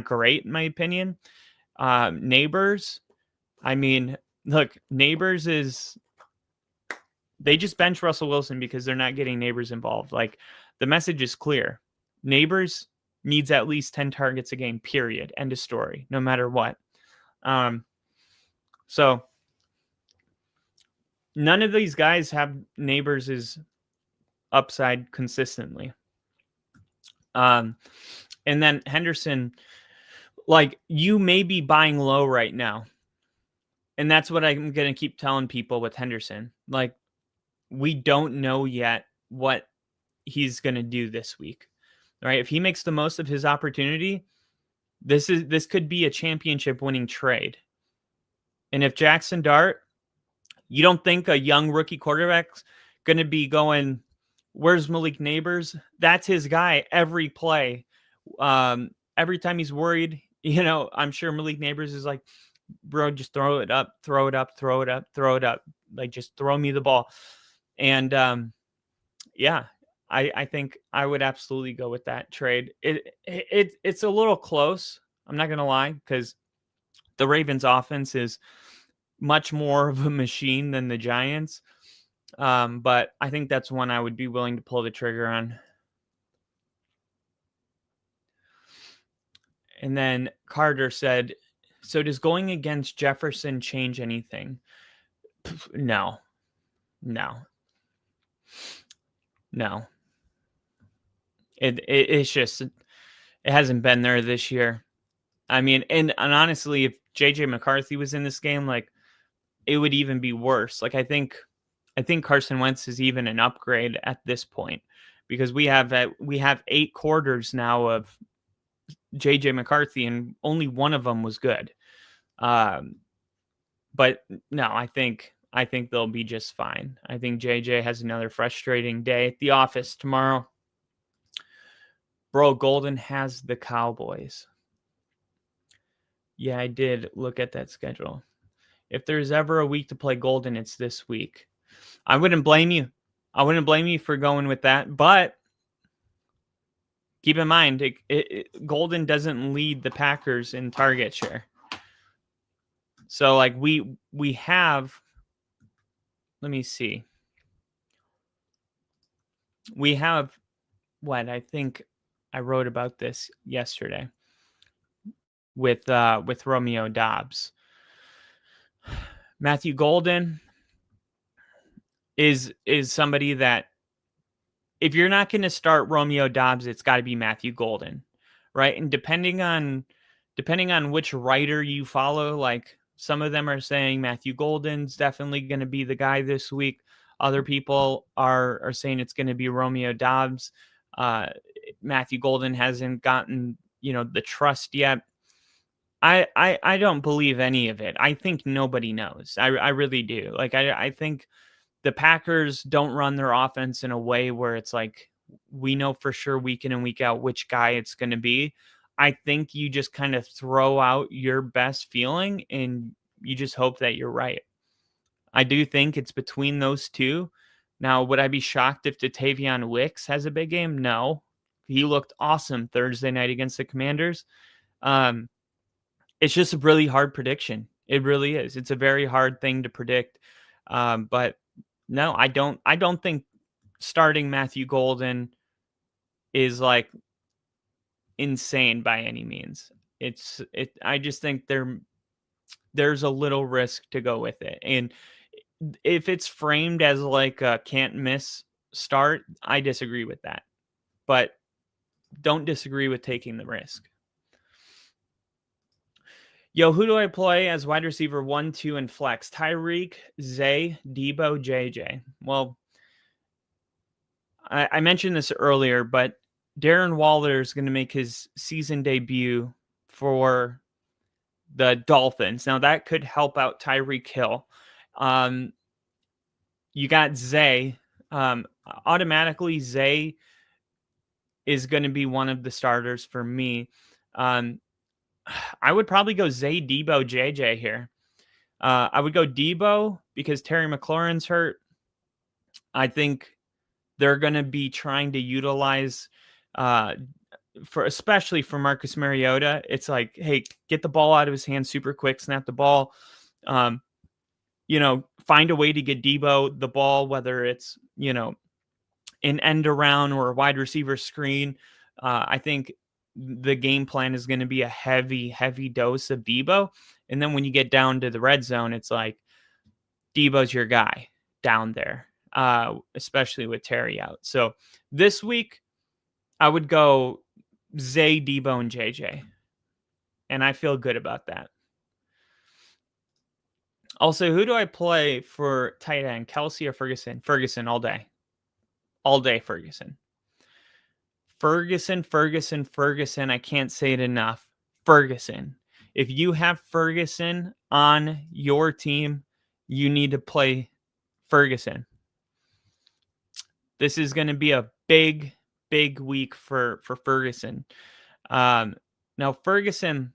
great in my opinion. Neighbors, I mean, look, Neighbors they just bench Russell Wilson because they're not getting Neighbors involved. The message is clear. Neighbors needs at least 10 targets a game, period. End of story, no matter what. So none of these guys have Neighbors' upside consistently. And then Henderson, you may be buying low right now. And that's what I'm going to keep telling people with Henderson. We don't know yet what he's going to do this week, right? If he makes the most of his opportunity, this could be a championship winning trade. And if Jackson Dart, you don't think a young rookie quarterback's going to be going, where's Malik Neighbors? That's his guy every play. Every time he's worried, I'm sure Malik Neighbors is like, bro, just throw it up, throw it up, throw it up, throw it up. Like, just throw me the ball. And yeah, I think I would absolutely go with that trade. It's a little close. I'm not going to lie, because the Ravens offense is much more of a machine than the Giants. But I think that's one I would be willing to pull the trigger on. And then Carter said, so does going against Jefferson change anything? No. It's just, it hasn't been there this year. I mean, and honestly, if JJ McCarthy was in this game, like, it would even be worse. Like, I think Carson Wentz is even an upgrade at this point, because we have 8 quarters now of JJ McCarthy, and only one of them was good. But no, I think they'll be just fine. I think JJ has another frustrating day at the office tomorrow. Bro, Golden has the Cowboys. Yeah, I did look at that schedule. If there's ever a week to play Golden, it's this week. I wouldn't blame you. For going with that, but keep in mind, Golden doesn't lead the Packers in target share. So, like, we have, let me see. We have what I think I wrote about this yesterday with Romeo Doubs. Matthew Golden is somebody that, if you're not going to start Romeo Doubs, it's got to be Matthew Golden, right? And depending on which writer you follow, like, some of them are saying Matthew Golden's definitely going to be the guy this week. Other people are saying it's going to be Romeo Doubs. Matthew Golden hasn't gotten, the trust yet. I don't believe any of it. I think nobody knows. I really do. Like, I think the Packers don't run their offense in a way where it's like, we know for sure week in and week out which guy it's going to be. I think you just kind of throw out your best feeling and you just hope that you're right. I do think it's between those two. Now, would I be shocked if Dontayvion Wicks has a big game? No. He looked awesome Thursday night against the Commanders. It's just a really hard prediction. It really is. It's a very hard thing to predict. But no, I don't think starting Matthew Golden is like insane by any means. I just think there's a little risk to go with it. And if it's framed as like a can't miss start, I disagree with that. But don't disagree with taking the risk. Yo, who do I play as wide receiver 1, 2, and flex? Tyreek, Zay, Debo, JJ. Well, I mentioned this earlier, but Darren Waller is going to make his season debut for the Dolphins. Now, that could help out Tyreek Hill. You got Zay. Automatically, Zay is going to be one of the starters for me. I would probably go Zay, Debo, JJ here. I would go Debo because Terry McLaurin's hurt. I think they're going to be trying to utilize, especially for Marcus Mariota. It's like, hey, get the ball out of his hands super quick, snap the ball. Find a way to get Debo the ball, whether it's, an end around or a wide receiver screen. I think the game plan is going to be a heavy dose of Debo. And then when you get down to the red zone, it's like Debo's your guy down there, especially with Terry out. So this week I would go Zay, Debo, and JJ. And I feel good about that. Also, who do I play for tight end? Kelsey or Ferguson? Ferguson all day. All day, Ferguson. Ferguson. I can't say it enough. Ferguson. If you have Ferguson on your team, you need to play Ferguson. This is going to be a big week for Ferguson. Now Ferguson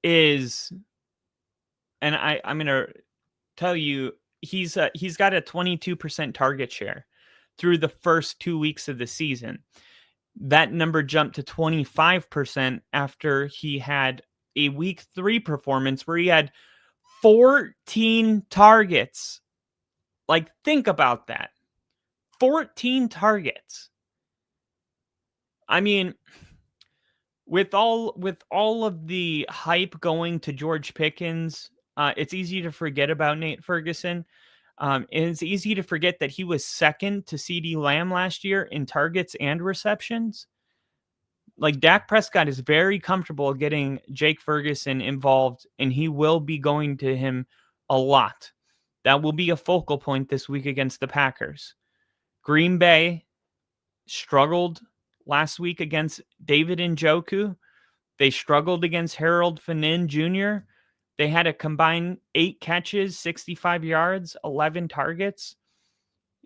is, and I'm going to tell you, he's got a 22% target share through the first 2 weeks of the season. That number jumped to 25% after he had a week 3 performance where he had 14 targets. Like, think about that. 14 targets. I mean, with all of the hype going to George Pickens, it's easy to forget about Nate Ferguson. And it's easy to forget that he was second to CeeDee Lamb last year in targets and receptions. Like, Dak Prescott is very comfortable getting Jake Ferguson involved, and he will be going to him a lot. That will be a focal point this week against the Packers. Green Bay struggled last week against David Njoku. They struggled against Harold Finin Jr. They had a combined 8 catches, 65 yards, 11 targets.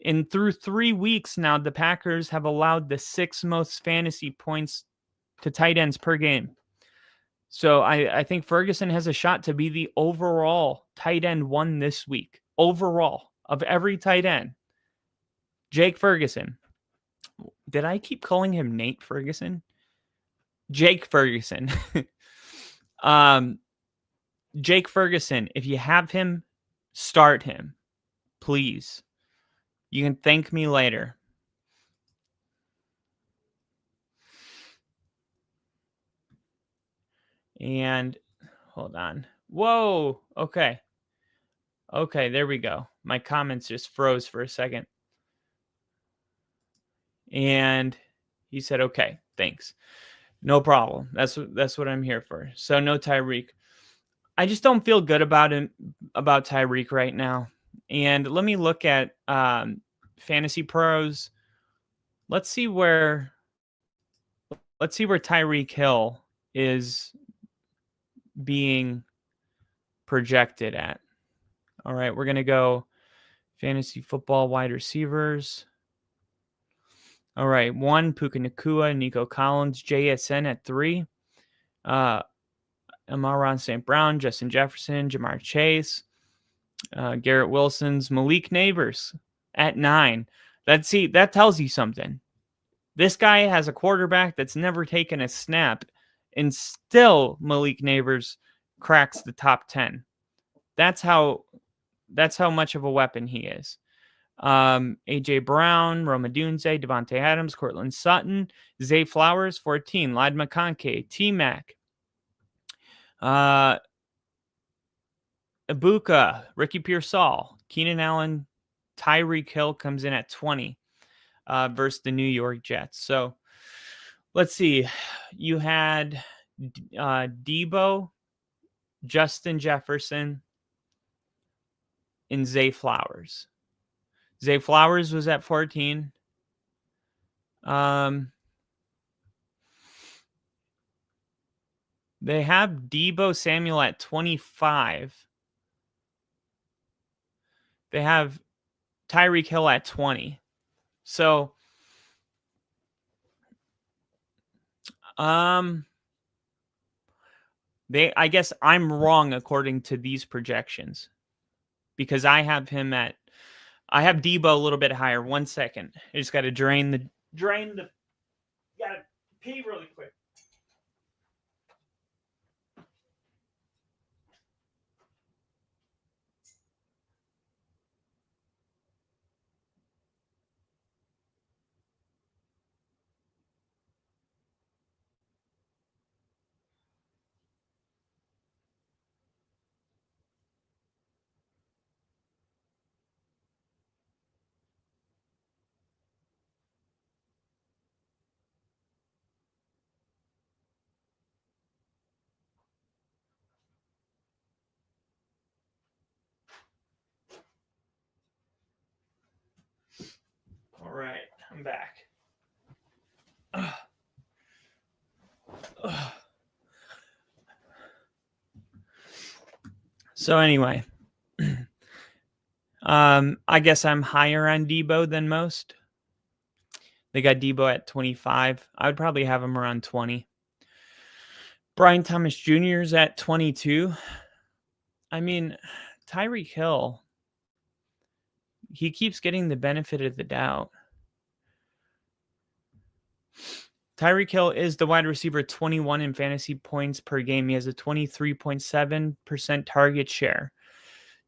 And through 3 weeks now, the Packers have allowed the 6th most fantasy points to tight ends per game. So I think Ferguson has a shot to be the overall tight end 1 this week. Overall, of every tight end. Jake Ferguson. Did I keep calling him Nate Ferguson? Jake Ferguson. Jake Ferguson, if you have him, start him. Please. You can thank me later. And hold on. Whoa. Okay. Okay, there we go. My comments just froze for a second. And he said, okay, thanks. No problem. That's what I'm here for. So no Tyreek. I just don't feel good about Tyreek right now. And let me look at Fantasy Pros. Let's see where Tyreek Hill is being projected at. All right, we're going to go fantasy football wide receivers. All right, 1, Puka Nacua, Nico Collins, JSN at 3. Amon-Ra St. Brown, Justin Jefferson, Jamar Chase, Garrett Wilson's, Malik Neighbors at 9. That tells you something. This guy has a quarterback that's never taken a snap, and still Malik Neighbors cracks the top 10. That's how much of a weapon he is. AJ Brown, Rome Odunze, Devontae Adams, Cortland Sutton, Zay Flowers, 14, Ladd McConkey, T-Mac, Ibuka, Ricky Pearsall, Keenan Allen, Tyreek Hill comes in at 20 versus the New York Jets. So let's see. You had Debo, Justin Jefferson, and Zay Flowers. Zay Flowers was at 14. They have Debo Samuel at 25. They have Tyreek Hill at 20. So, I guess I'm wrong according to these projections because I have Debo a little bit higher. 1 second. I just got to drain the, gotta pee really quick. All right, I'm back. So anyway, I guess I'm higher on Debo than most. They got Debo at 25. I would probably have him around 20. Brian Thomas Jr. is at 22. I mean, Tyreek Hill, he keeps getting the benefit of the doubt. Tyreek Hill is the wide receiver 21 in fantasy points per game. He has a 23.7% target share,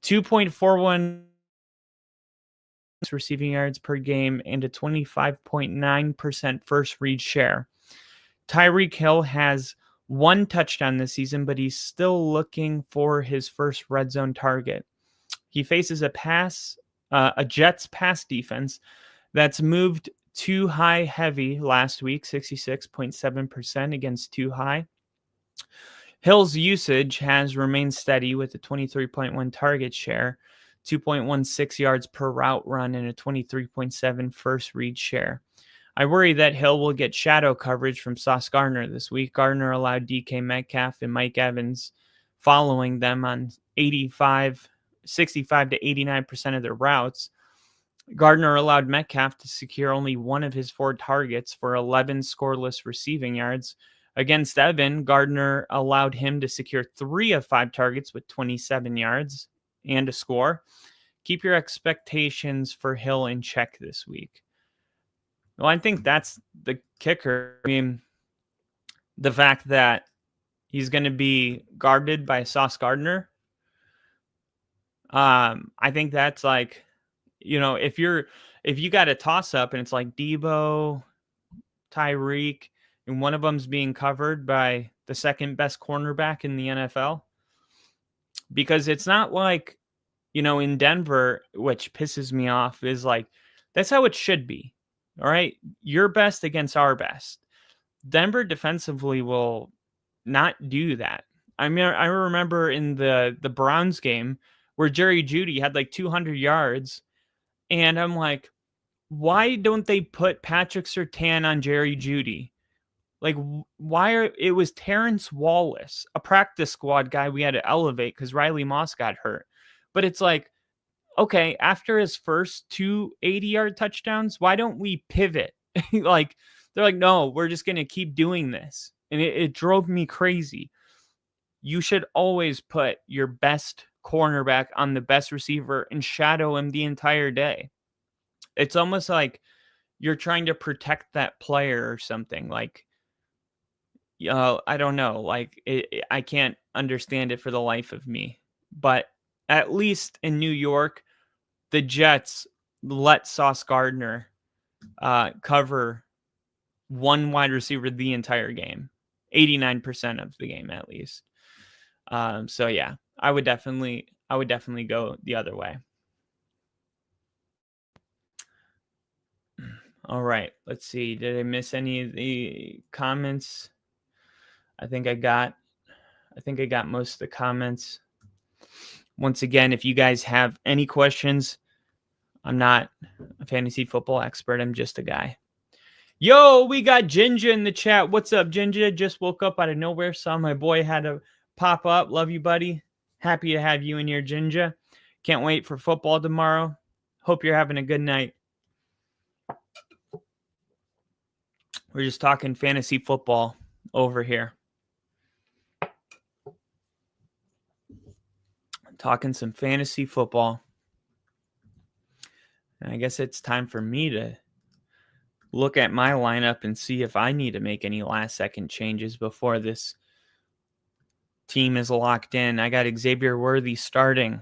2.41 receiving yards per game, and a 25.9% first read share. Tyreek Hill has 1 touchdown this season, but he's still looking for his first red zone target. He faces a Jets pass defense that's moved too high heavy last week, 66.7% against too high. Hill's usage has remained steady with a 23.1 target share, 2.16 yards per route run, and a 23.7 first read share. I worry that Hill will get shadow coverage from Sauce Gardner this week. Gardner allowed DK Metcalf and Mike Evans following them on 65 to 89% of their routes. Gardner allowed Metcalf to secure only 1 of his 4 targets for 11 scoreless receiving yards. Against Evan, Gardner allowed him to secure 3 of 5 targets with 27 yards and a score. Keep your expectations for Hill in check this week. Well, I think that's the kicker. I mean, the fact that he's going to be guarded by Sauce Gardner. I think that's like, if you got a toss up and it's like Debo, Tyreek, and one of them's being covered by the second best cornerback in the NFL, because it's not like, in Denver, which pisses me off, is like, that's how it should be. All right. Your best against our best. Denver defensively will not do that. I mean, I remember in the Browns game where Jerry Jeudy had like 200 yards. And I'm like, why don't they put Patrick Surtain on Jerry Jeudy? Like, it was Terrence Wallace, a practice squad guy we had to elevate because Riley Moss got hurt. But it's like, okay, after his first 2 80-yard touchdowns, why don't we pivot? Like, they're like, no, we're just going to keep doing this. And it drove me crazy. You should always put your best cornerback on the best receiver and shadow him the entire day. It's almost like you're trying to protect that player or something. Like, I don't know. Like, I can't understand it for the life of me. But at least in New York, the Jets let Sauce Gardner cover 1 wide receiver the entire game, 89% of the game at least. So yeah, I would definitely go the other way. All right, let's see. Did I miss any of the comments? I think I got most of the comments. Once again, if you guys have any questions, I'm not a fantasy football expert. I'm just a guy. Yo, we got Ginger in the chat. What's up, Ginger? Just woke up out of nowhere. Saw my boy had to pop up. Love you, buddy. Happy to have you in here, Ginger. Can't wait for football tomorrow. Hope you're having a good night. We're just talking fantasy football over here. Talking some fantasy football. And I guess it's time for me to look at my lineup and see if I need to make any last-second changes before this team is locked in. I got Xavier Worthy starting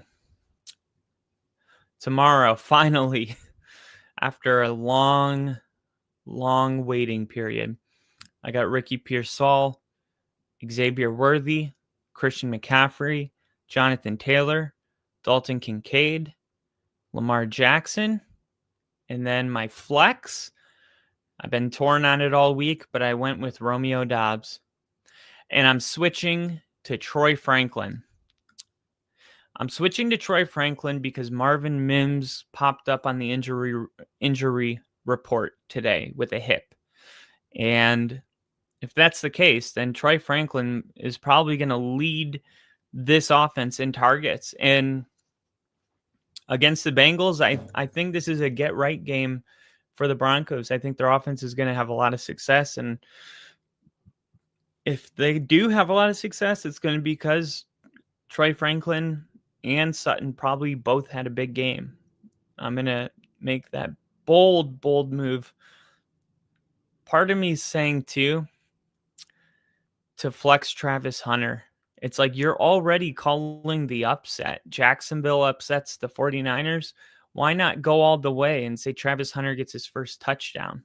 tomorrow, finally, after a long waiting period. I got Ricky Pearsall, Xavier Worthy, Christian McCaffrey, Jonathan Taylor, Dalton Kincaid, Lamar Jackson, and then my flex. I've been torn on it all week, but I went with Romeo Doubs. And I'm switching to Troy Franklin. I'm switching to Troy Franklin because Marvin Mims popped up on the injury report today with a hip. And if that's the case, then Troy Franklin is probably going to lead this offense in targets. And against the Bengals, I think this is a get right game for the Broncos. I think their offense is going to have a lot of success. And if they do have a lot of success, it's going to be because Troy Franklin and Sutton probably both had a big game. I'm going to make that bold move. Part of me is saying, too, to flex Travis Hunter. It's like you're already calling the upset. Jacksonville upsets the 49ers. Why not go all the way and say Travis Hunter gets his first touchdown?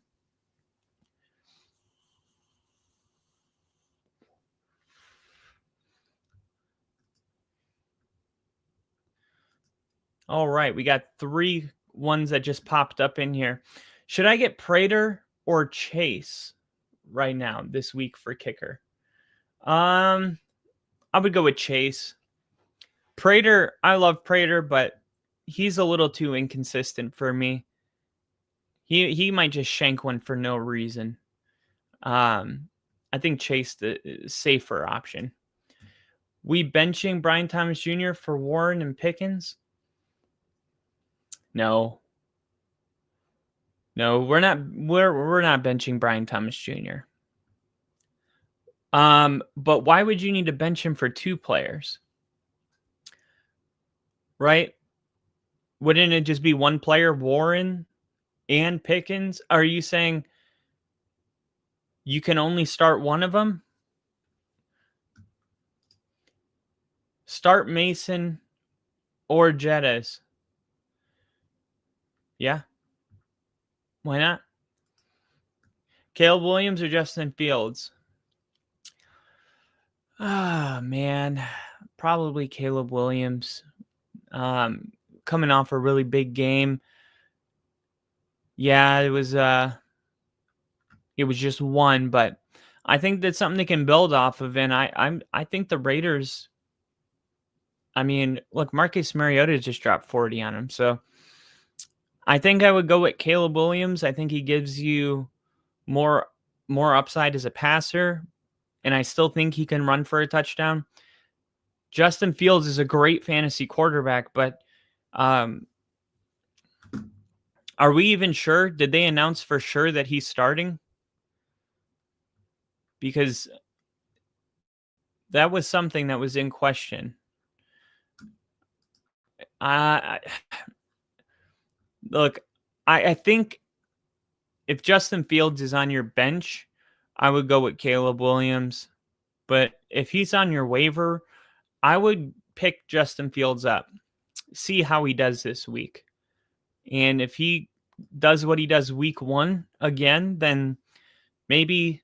All right, we got 3 ones that just popped up in here. Should I get Prater or Chase right now this week for kicker? I would go with Chase. Prater, I love Prater, but he's a little too inconsistent for me. He might just shank one for no reason. I think Chase the safer option. We benching Brian Thomas Jr. for Warren and Pickens? No, we're not. We're not benching Brian Thomas Jr. But why would you need to bench him for 2 players? Right? Wouldn't it just be 1 player, Warren and Pickens? Are you saying you can only start one of them? Start Mason or Jettas. Yeah. Why not? Caleb Williams or Justin Fields? Ah, man. Probably Caleb Williams. Coming off a really big game. Yeah, it was just 1, but I think that's something they can build off of. And I think the Raiders, I mean, look, Marcus Mariota just dropped 40 on him. So I think I would go with Caleb Williams. I think he gives you more upside as a passer, and I still think he can run for a touchdown. Justin Fields is a great fantasy quarterback, but are we even sure? Did they announce for sure that he's starting? Because that was something that was in question. Look, I think if Justin Fields is on your bench, I would go with Caleb Williams. But if he's on your waiver, I would pick Justin Fields up, see how he does this week. And if he does what he does week 1 again, then maybe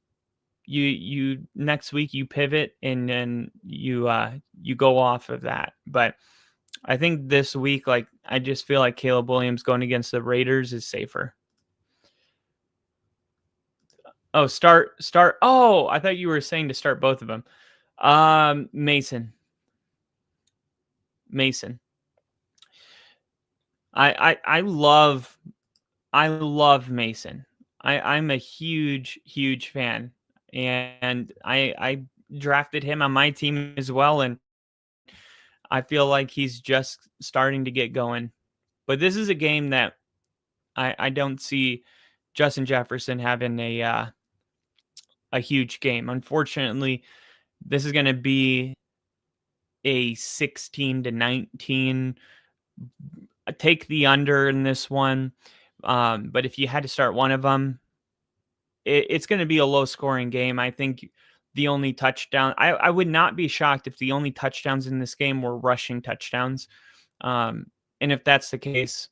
you next week you pivot and then you go off of that. But I think this week, like, I just feel like Caleb Williams going against the Raiders is safer. Oh, start. Oh, I thought you were saying to start both of them. Mason. I love Mason. I'm a huge fan, and I drafted him on my team as well, and I feel like he's just starting to get going. But this is a game that I don't see Justin Jefferson having a huge game. Unfortunately, this is going to be a 16-19. Take the under in this one. But if you had to start one of them, it's going to be a low-scoring game. I think the only touchdown, I would not be shocked if the only touchdowns in this game were rushing touchdowns. And if that's the case,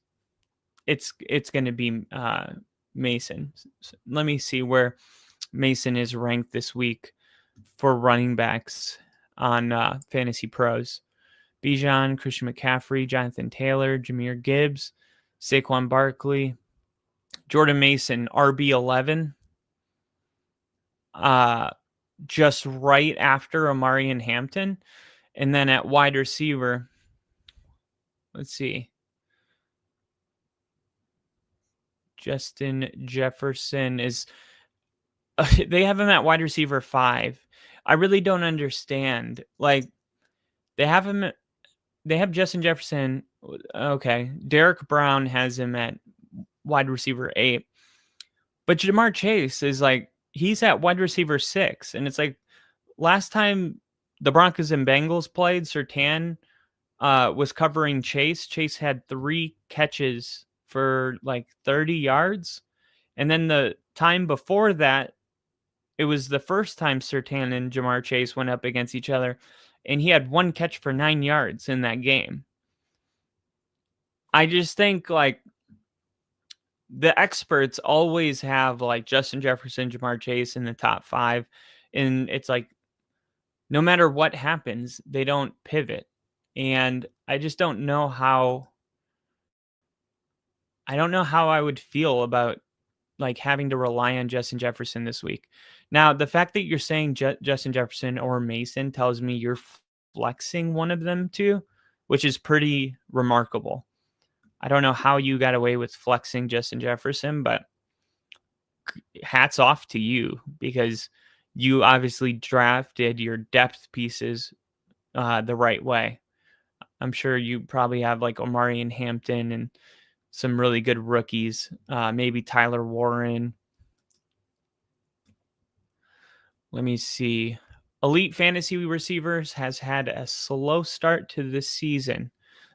it's going to be Mason. So let me see where Mason is ranked this week for running backs on Fantasy Pros. Bijan, Christian McCaffrey, Jonathan Taylor, Jahmyr Gibbs, Saquon Barkley, Jordan Mason, RB11. Just right after Amari and Hampton. And then at wide receiver, let's see. Justin Jefferson is, they have him at wide receiver 5. I really don't understand. Like, They have Justin Jefferson. Okay. Derek Brown has him at wide receiver 8. But Jamar Chase is like, he's at wide receiver 6. And it's like, last time the Broncos and Bengals played, Surtain was covering Chase. Chase had 3 catches for like 30 yards. And then the time before that, it was the first time Surtain and Jamar Chase went up against each other, and he had 1 catch for 9 yards in that game. I just think like the experts always have like Justin Jefferson, Jamar Chase in the top 5. And it's like, no matter what happens, they don't pivot. And I just don't know how I would feel about like having to rely on Justin Jefferson this week. Now, the fact that you're saying Justin Jefferson or Mason tells me you're flexing one of them too, which is pretty remarkable. I don't know how you got away with flexing Justin Jefferson, but hats off to you, because you obviously drafted your depth pieces the right way. I'm sure you probably have like Omari and Hampton and some really good rookies, maybe Tyler Warren. Let me see. Elite Fantasy Receivers has had a slow start to this season.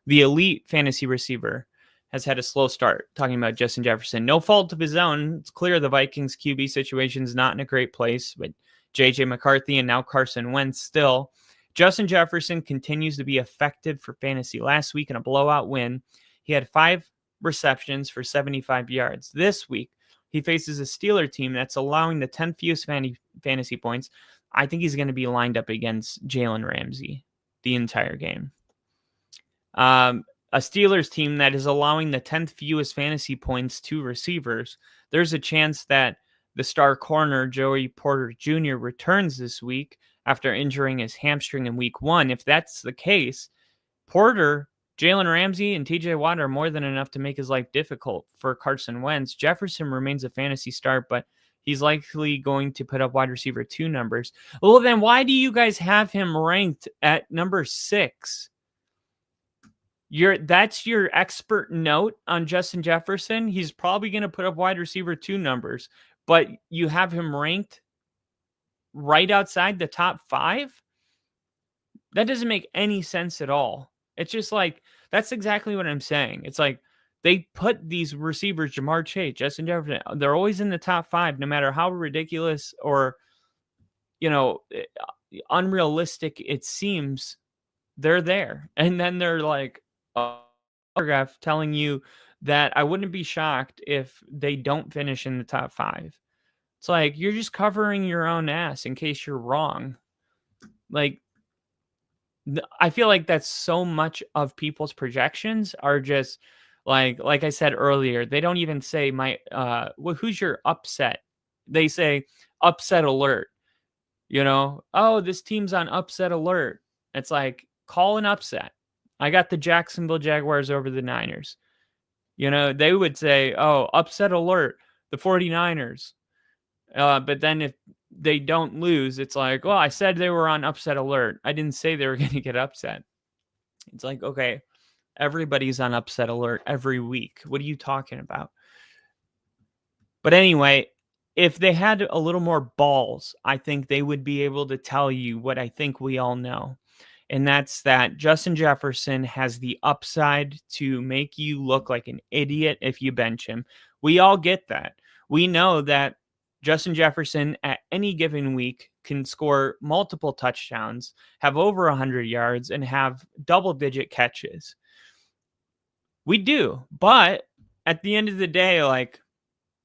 The Elite Fantasy Receiver has had a slow start, talking about Justin Jefferson. No fault of his own. It's clear the Vikings QB situation is not in a great place, but J.J. McCarthy and now Carson Wentz still. Justin Jefferson continues to be effective for fantasy. Last week in a blowout win, he had 5 receptions for 75 yards. This week, he faces a Steeler team that's allowing the 10th fewest fantasy points. I think he's going to be lined up against Jalen Ramsey the entire game. A Steelers team that is allowing the 10th fewest fantasy points to receivers. There's a chance that the star corner, Joey Porter Jr., returns this week after injuring his hamstring in week 1. If that's the case, Porter, Jalen Ramsey, and TJ Watt are more than enough to make his life difficult for Carson Wentz. Jefferson remains a fantasy start, but he's likely going to put up wide receiver 2 numbers. Well, then why do you guys have him ranked at number 6? That's your expert note on Justin Jefferson. He's probably going to put up wide receiver 2 numbers, but you have him ranked right outside the top 5? That doesn't make any sense at all. It's just like, that's exactly what I'm saying. It's like they put these receivers, Jamar Chase, Justin Jefferson, they're always in the top 5, no matter how ridiculous or, unrealistic it seems, they're there. And then they're like a paragraph telling you that I wouldn't be shocked if they don't finish in the top 5. It's like, you're just covering your own ass in case you're wrong. Like, I feel like that's so much of people's projections are just like I said earlier, they don't even say who's your upset? They say upset alert, oh, this team's on upset alert. It's like, call an upset. I got the Jacksonville Jaguars over the Niners. They would say, oh, upset alert, the 49ers. But then if they don't lose, it's like, well, I said they were on upset alert. I didn't say they were going to get upset. It's like, okay, everybody's on upset alert every week. What are you talking about? But anyway, if they had a little more balls, I think they would be able to tell you what I think we all know. And that's that Justin Jefferson has the upside to make you look like an idiot if you bench him. We all get that. We know that Justin Jefferson at any given week can score multiple touchdowns, have over 100 yards, and have double-digit catches. We do. But at the end of the day, like,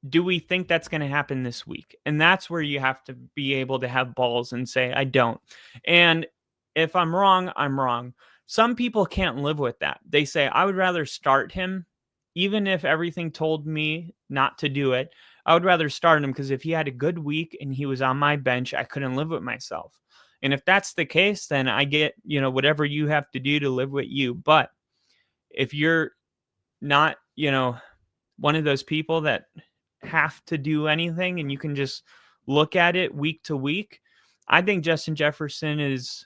do we think that's going to happen this week? And that's where you have to be able to have balls and say, I don't. And if I'm wrong, I'm wrong. Some people can't live with that. They say, I would rather start him, even if everything told me not to do it. I would rather start him because if he had a good week and he was on my bench, I couldn't live with myself. And if that's the case, then I get, whatever you have to do to live with you. But if you're not, one of those people that have to do anything and you can just look at it week to week, I think Justin Jefferson is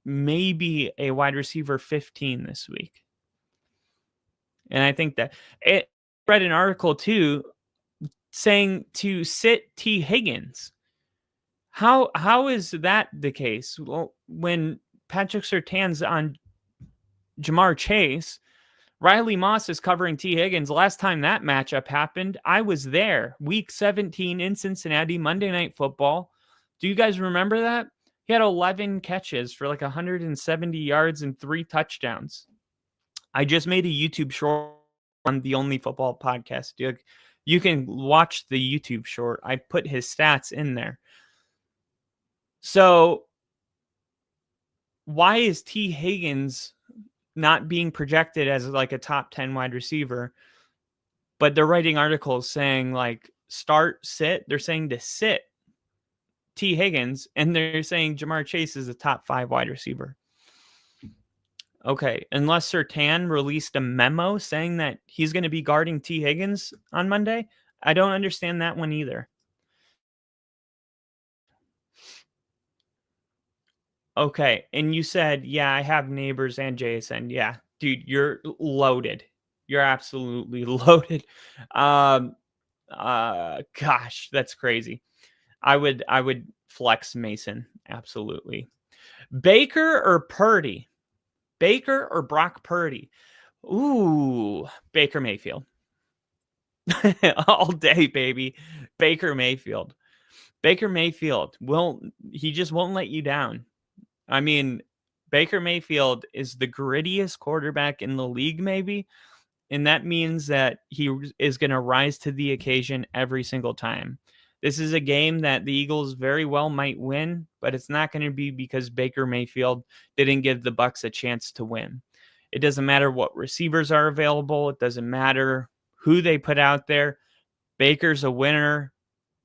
maybe a wide receiver 15 this week. And I think that it read an article too saying to sit T. Higgins. How is that the case? Well, when Patrick Surtain's on Ja'Marr Chase, Riley Moss is covering T. Higgins. Last time that matchup happened, I was there. Week 17 in Cincinnati, Monday Night Football. Do you guys remember that? He had 11 catches for like 170 yards and 3 touchdowns. I just made a YouTube short on the Only Football podcast. You can watch the YouTube short. I put his stats in there. So why is T. Higgins not being projected as like a top 10 wide receiver, but they're writing articles saying like start, sit. They're saying to sit T. Higgins, and they're saying Ja'Marr Chase is a top 5 wide receiver. Okay, unless Surtain released a memo saying that he's going to be guarding T. Higgins on Monday, I don't understand that one either. Okay, and you said, yeah, I have Neighbors and Jason. Yeah, dude, you're loaded. You're absolutely loaded. Gosh, that's crazy. I would flex Mason, absolutely. Baker or Purdy? Baker or Brock Purdy? Ooh, Baker Mayfield. All day, baby. Baker Mayfield. Baker Mayfield he just won't let you down. I mean, Baker Mayfield is the grittiest quarterback in the league, maybe. And that means that he is going to rise to the occasion every single time. This is a game that the Eagles very well might win, but it's not going to be because Baker Mayfield didn't give the Bucs a chance to win. It doesn't matter what receivers are available. It doesn't matter who they put out there. Baker's a winner.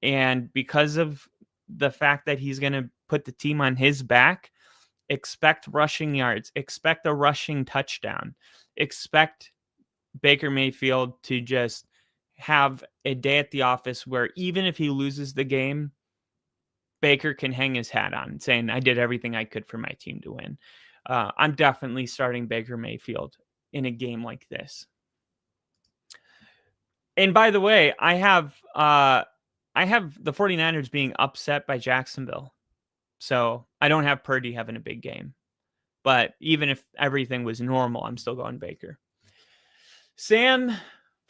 And because of the fact that he's going to put the team on his back, expect rushing yards, expect a rushing touchdown, expect Baker Mayfield to just have a day at the office where even if he loses the game, Baker can hang his hat on saying, I did everything I could for my team to win. I'm definitely starting Baker Mayfield in a game like this. And by the way, I have the 49ers being upset by Jacksonville. So I don't have Purdy having a big game. But even if everything was normal, I'm still going Baker. Sam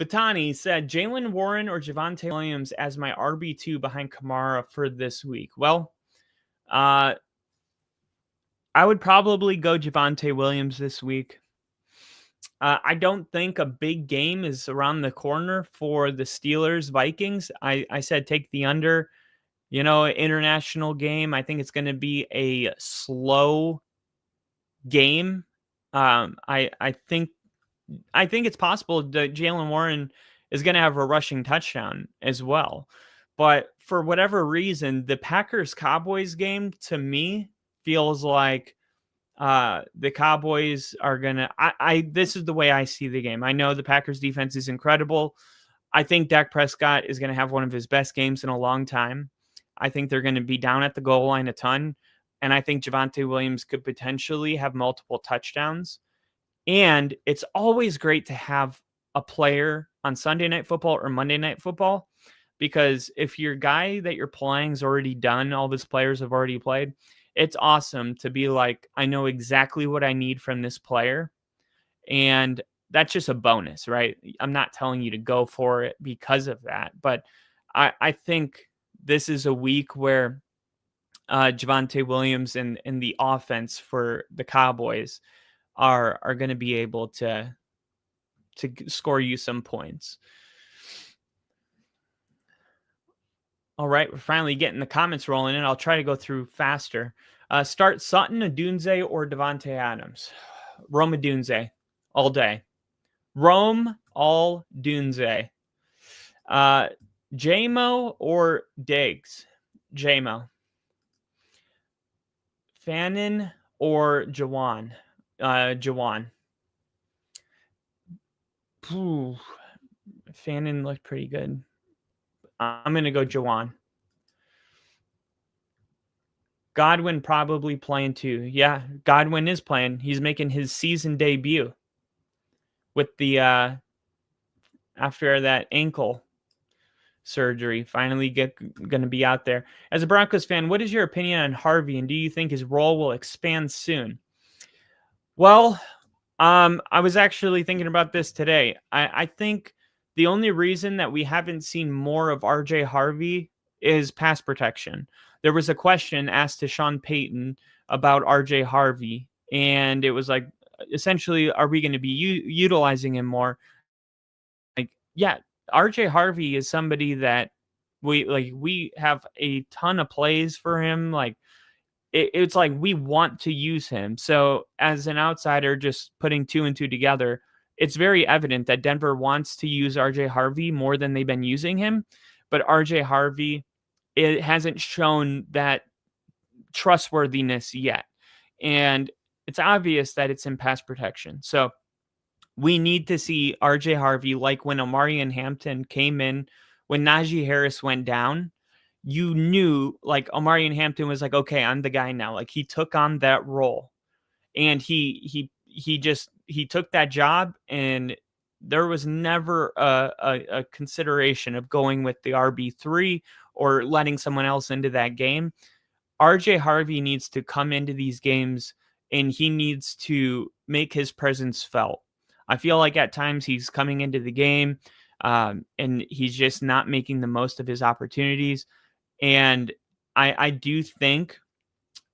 Vitani said, Jaylen Warren or Javonte Williams as my RB2 behind Kamara for this week. Well, I would probably go Javonte Williams this week. I don't think a big game is around the corner for the Steelers-Vikings. I said take the under. You know, international game. I think it's going to be a slow game. I think it's possible that Jaylen Warren is going to have a rushing touchdown as well. But for whatever reason, the Packers-Cowboys game to me feels like the Cowboys are going to... This is the way I see the game. I know the Packers defense is incredible. I think Dak Prescott is going to have one of his best games in a long time. I think they're going to be down at the goal line a ton. And I think Javonte Williams could potentially have multiple touchdowns. And it's always great to have a player on Sunday Night Football or Monday Night Football, because if your guy that you're playing is already done, all these players have already played, it's awesome to be like, I know exactly what I need from this player. And that's just a bonus, right? I'm not telling you to go for it because of that. But I think this is a week where Javonte Williams and the offense for the Cowboys are going to be able to score you some points. All right, we're finally getting the comments rolling in. I'll try to go through faster. Start Sutton, Odunze, or Devontae Adams. Rome Odunze all day. Rome all Dunze. JMO or Diggs? JMO. Fannin or Jawan? Jawan. Fannin looked pretty good. I'm going to go Jawan. Godwin probably playing too. Yeah, Godwin is playing. He's making his season debut with the after that ankle surgery, finally going to be out there. As a Broncos fan, what is your opinion on Harvey, and do you think his role will expand soon? Well, I was actually thinking about this today. I think the only reason that we haven't seen more of RJ Harvey is pass protection. There was a question asked to Sean Payton about RJ Harvey, and it was like, essentially, are we going to be utilizing him more? Like, yeah, RJ Harvey is somebody that we have a ton of plays for him. Like, it's like we want to use him. So as an outsider, just putting two and two together, it's very evident that Denver wants to use RJ Harvey more than they've been using him. But RJ Harvey, it hasn't shown that trustworthiness yet. And it's obvious that it's in pass protection. So we need to see RJ Harvey, like when Omarion Hampton came in, when Najee Harris went down, you knew like Omarion Hampton was like, okay, I'm the guy now. Like he took on that role, and he took that job, and there was never a consideration of going with the RB3 or letting someone else into that game. RJ Harvey needs to come into these games, and he needs to make his presence felt. I feel like at times he's coming into the game and he's just not making the most of his opportunities. And I do think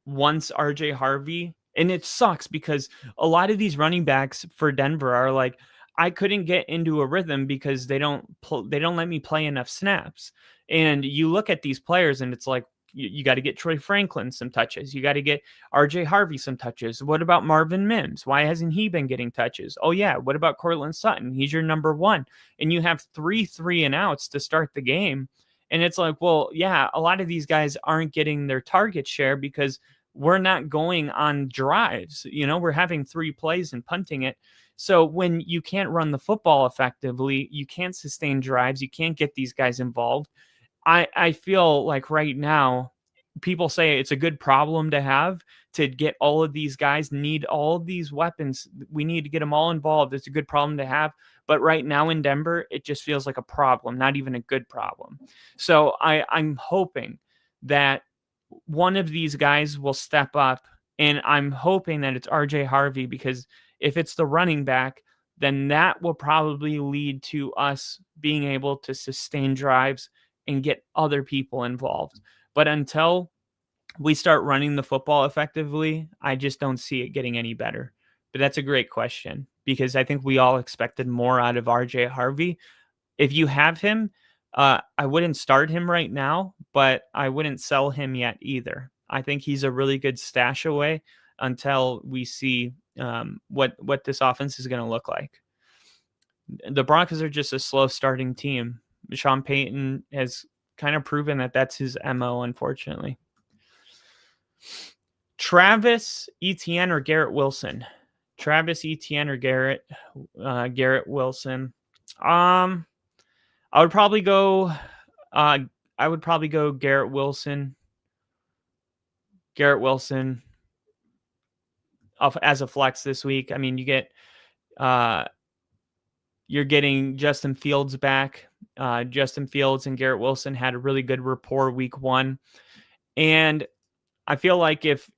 once RJ Harvey, and it sucks because a lot of these running backs for Denver are like, I couldn't get into a rhythm because they don't let me play enough snaps. And you look at these players and it's like, you got to get Troy Franklin some touches. You got to get RJ Harvey some touches. What about Marvin Mims? Why hasn't he been getting touches? Oh yeah. What about Cortland Sutton? He's your number one. And you have 3 and outs to start the game. And it's like, well, yeah, a lot of these guys aren't getting their target share because we're not going on drives. We're having 3 plays and punting it. So when you can't run the football effectively, you can't sustain drives, you can't get these guys involved. I feel like right now, people say it's a good problem to have, to get all of these guys, need all of these weapons. We need to get them all involved. It's a good problem to have. But right now in Denver, it just feels like a problem, not even a good problem. So I'm hoping that one of these guys will step up, and I'm hoping that it's RJ Harvey, because if it's the running back, then that will probably lead to us being able to sustain drives and get other people involved. But until we start running the football effectively, I just don't see it getting any better. But that's a great question, because I think we all expected more out of RJ Harvey. If you have him, I wouldn't start him right now, but I wouldn't sell him yet either. I think he's a really good stash away until we see what this offense is going to look like. The Broncos are just a slow starting team. Sean Payton has kind of proven that that's his MO, unfortunately. Travis Etienne or Garrett Wilson? Travis Etienne or Garrett Wilson? I would probably go Garrett Wilson. Garrett Wilson as a flex this week. I mean, you're getting Justin Fields back. Justin Fields and Garrett Wilson had a really good rapport week 1. And I feel like if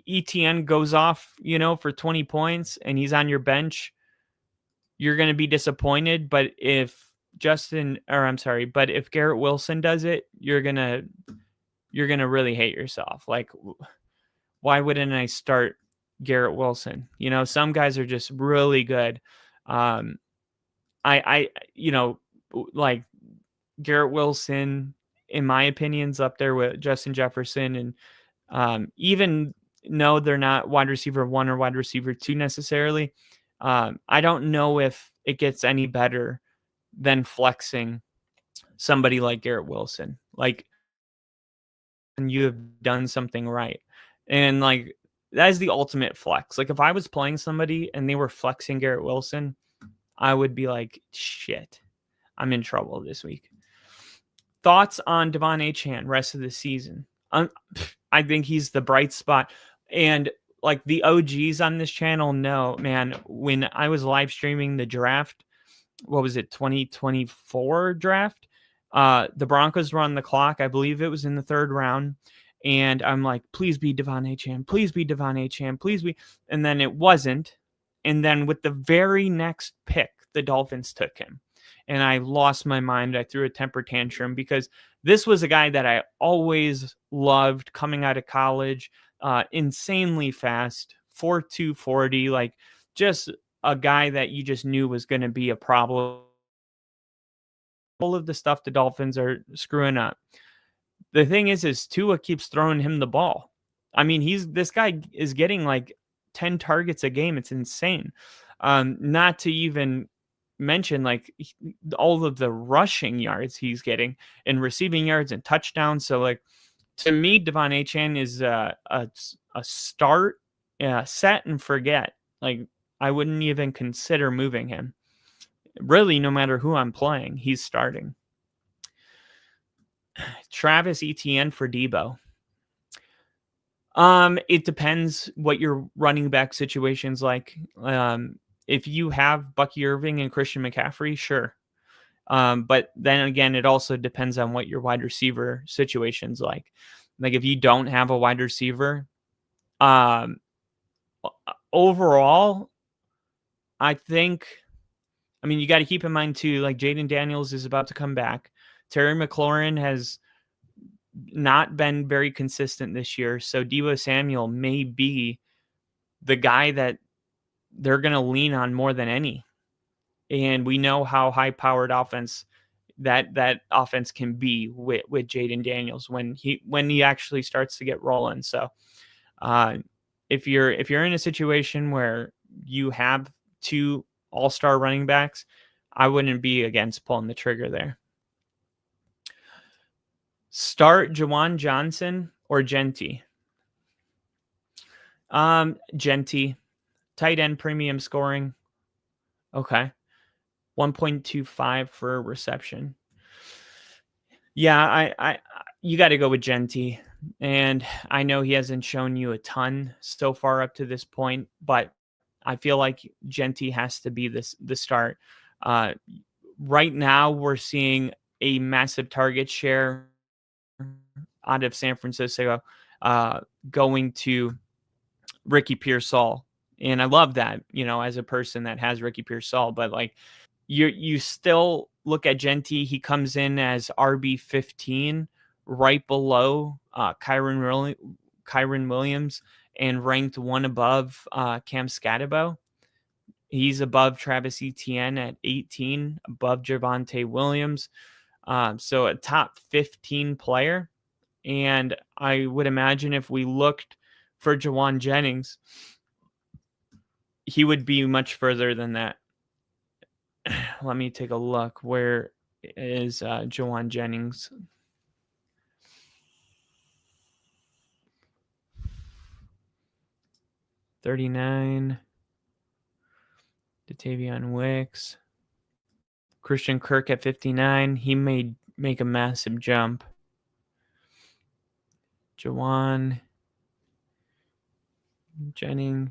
ETN goes off, for 20 points and he's on your bench, you're going to be disappointed. But if Garrett Wilson does it, you're going to really hate yourself. Like, why wouldn't I start Garrett Wilson? Some guys are just really good. Like Garrett Wilson, in my opinion, is up there with Justin Jefferson. And even though they're not wide receiver 1 or wide receiver 2 necessarily, I don't know if it gets any better than flexing somebody like Garrett Wilson. Like, and you have done something right. And like, that is the ultimate flex. Like, if I was playing somebody and they were flexing Garrett Wilson, I would be like, shit, I'm in trouble this week. Thoughts on Devon Achane rest of the season? I think he's the bright spot. And like the OGs on this channel know, man, when I was live streaming the draft, what was it, 2024 draft? The Broncos were on the clock. I believe it was in the 3rd round. And I'm like, please be Devon Achane. Please be Devon Achane. Please be. And then it wasn't. And then with the very next pick, the Dolphins took him. And I lost my mind. I threw a temper tantrum because this was a guy that I always loved coming out of college. Insanely fast, 4.2 40, like just a guy that you just knew was going to be a problem. All of the stuff the Dolphins are screwing up. The thing is Tua keeps throwing him the ball. I mean, this guy is getting like 10 targets a game. It's insane. Not to even mention like all of the rushing yards he's getting and receiving yards and touchdowns. So like to me, Devon Achane is a start, set and forget. Like I wouldn't even consider moving him. Really, no matter who I'm playing, he's starting. Travis Etienne for Debo. It depends what your running back situation's like. If you have Bucky Irving and Christian McCaffrey, sure. But then again, it also depends on what your wide receiver situation's like. Like if you don't have a wide receiver, overall, I mean, you got to keep in mind too, like Jaden Daniels is about to come back. Terry McLaurin has not been very consistent this year. So Deebo Samuel may be the guy that they're going to lean on more than any. And we know how high powered offense that offense can be with Jaden Daniels when he actually starts to get rolling. So if you're in a situation where you have 2 all-star running backs, I wouldn't be against pulling the trigger there. Start Juwan Johnson or Genty. Genty, tight end premium scoring. Okay. 1.25 for reception. Yeah, I you got to go with Genty. And I know he hasn't shown you a ton so far up to this point, but I feel like Genty has to be the start. Right now, we're seeing a massive target share out of San Francisco going to Ricky Pearsall. And I love that, as a person that has Ricky Pearsall, but like you still look at Genty. He comes in as RB15 right below Kyren Williams and ranked 1 above Cam Scatterbo. He's above Travis Etienne at 18, above Javonte Williams. So a top 15 player. And I would imagine if we looked for Jauan Jennings, he would be much further than that. Let me take a look. Where is Jauan Jennings? $39. Datavion Wicks. Christian Kirk at 59. He may make a massive jump. Jauan Jennings.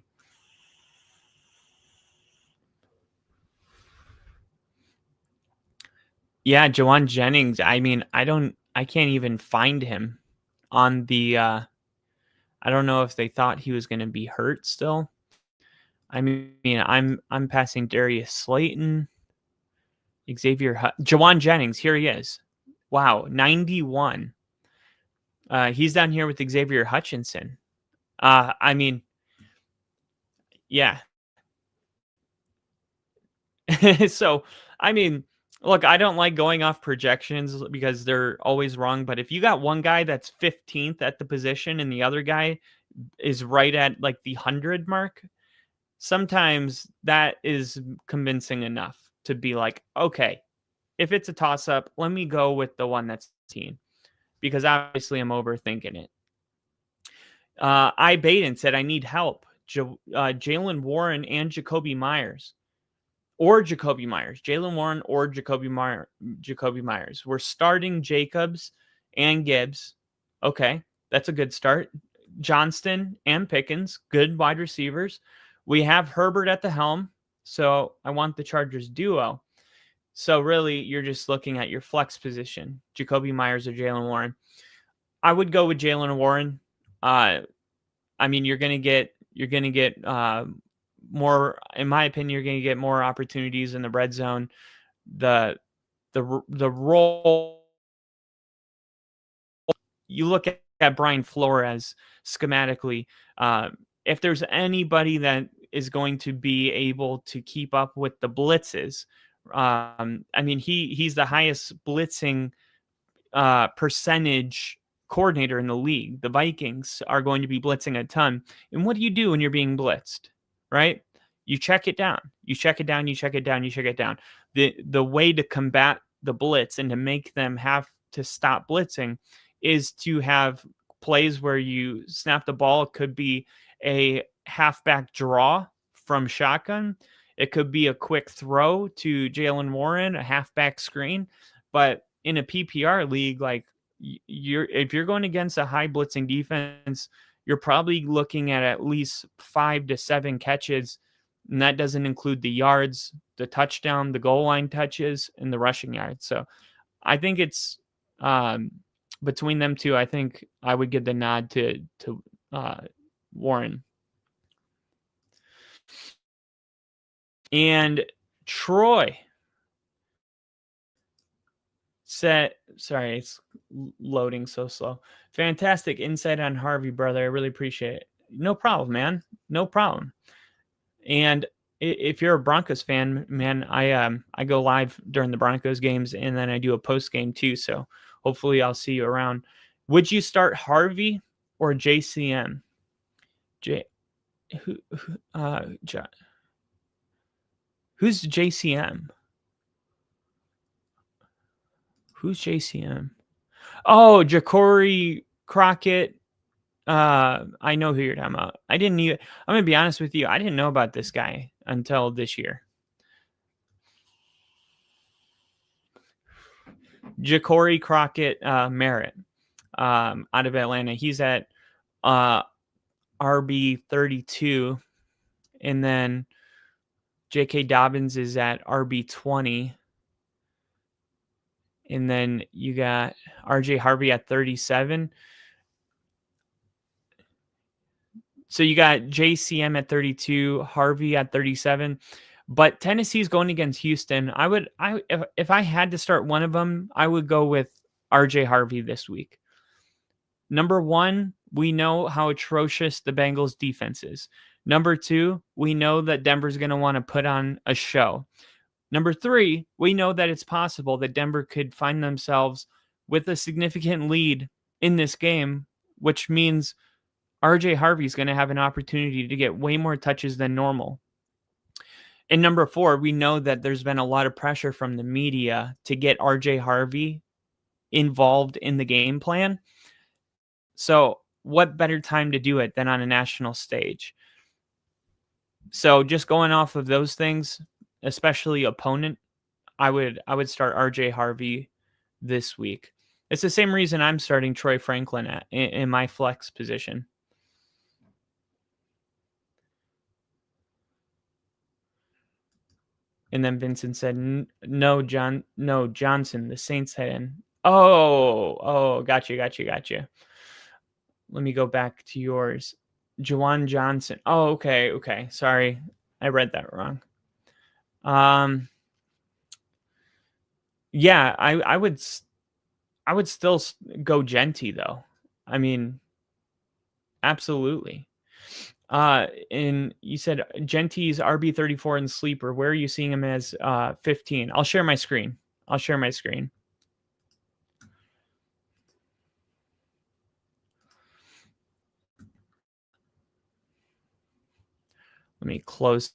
Yeah, Jauan Jennings. I mean, I can't even find him on the I don't know if they thought he was going to be hurt still. I mean, I'm passing Darius Slayton, Jauan Jennings. Here he is. Wow, 91. He's down here with Xavier Hutchinson. I mean, yeah. So, I mean, look, I don't like going off projections because they're always wrong. But if you got one guy that's 15th at the position and the other guy is right at like the 100 mark, sometimes that is convincing enough to be like, okay, if it's a toss up, let me go with the one that's 15, because obviously I'm overthinking it. I Baden said, I need help. Jaylen Warren and Jacoby Myers. Or Jacoby Myers. Jaylen Warren or Jacoby Myers. We're starting Jacobs and Gibbs. Okay. That's a good start. Johnston and Pickens, good wide receivers. We have Herbert at the helm, so I want the Chargers duo. So really, you're just looking at your flex position, Jacoby Myers or Jaylen Warren. I would go with Jaylen Warren. I mean, you're gonna get more. In my opinion, you're gonna get more opportunities in the red zone. The role. You look at Brian Flores schematically. If there's anybody that is going to be able to keep up with the blitzes, I mean, he's the highest blitzing percentage coordinator in the league. The Vikings are going to be blitzing a ton. And what do you do when you're being blitzed, right? You check it down. You check it down. You check it down. You check it down. The way to combat the blitz and to make them have to stop blitzing is to have plays where you snap the ball. It could be a halfback draw from shotgun. It could be a quick throw to Jaylen Warren, a halfback screen. But in a PPR league, like if you're going against a high blitzing defense, you're probably looking at least 5 to 7 catches. And that doesn't include the yards, the touchdown, the goal line touches, and the rushing yards. So I think it's between them two, I think I would give the nod to Warren. And Troy said, sorry, it's loading so slow. Fantastic insight on Harvey, brother. I really appreciate it. No problem, man. No problem. And if you're a Broncos fan, man, I go live during the Broncos games, and then I do a post game too. So hopefully I'll see you around. Would you start Harvey or JCM? Who's JCM? Who's JCM? Oh, Ja'Cory Crockett. I know who you're talking about. I'm going to be honest with you. I didn't know about this guy until this year. Ja'Cory Crockett Merritt out of Atlanta. He's at RB 32. And then J.K. Dobbins is at RB 20. And then you got RJ Harvey at 37. So you got JCM at 32, Harvey at 37. But Tennessee's going against Houston. If I had to start one of them, I would go with RJ Harvey this week. Number one, we know how atrocious the Bengals defense is. Number two, we know that Denver's going to want to put on a show. Number three, we know that it's possible that Denver could find themselves with a significant lead in this game, which means RJ Harvey is going to have an opportunity to get way more touches than normal. And number four, we know that there's been a lot of pressure from the media to get RJ Harvey involved in the game plan. So what better time to do it than on a national stage? So just going off of those things, especially opponent, I would start RJ Harvey this week. It's the same reason I'm starting Troy Franklin in my flex position. And then Vincent said, no, Johnson, the Saints head in. Oh, gotcha. Let me go back to yours. Juwan Johnson. Oh, okay. Sorry, I read that wrong. Yeah, I would still go Genty though. I mean, absolutely. And you said Genty's RB 34 in sleeper. Where are you seeing him as 15? I'll share my screen. Let me close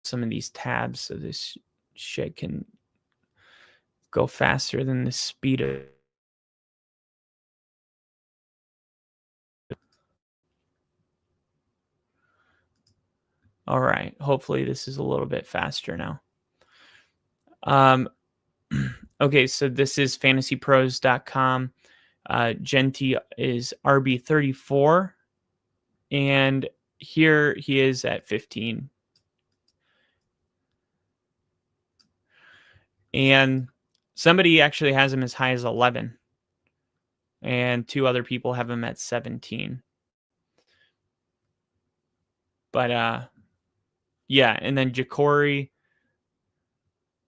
some of these tabs so this shit can go faster than the speed of. All right. Hopefully this is a little bit faster now. Okay, so this is fantasypros.com. Genti is RB 34, and here he is at 15. And somebody actually has him as high as 11, and 2 other people have him at 17. But yeah, and then Ja'Cory,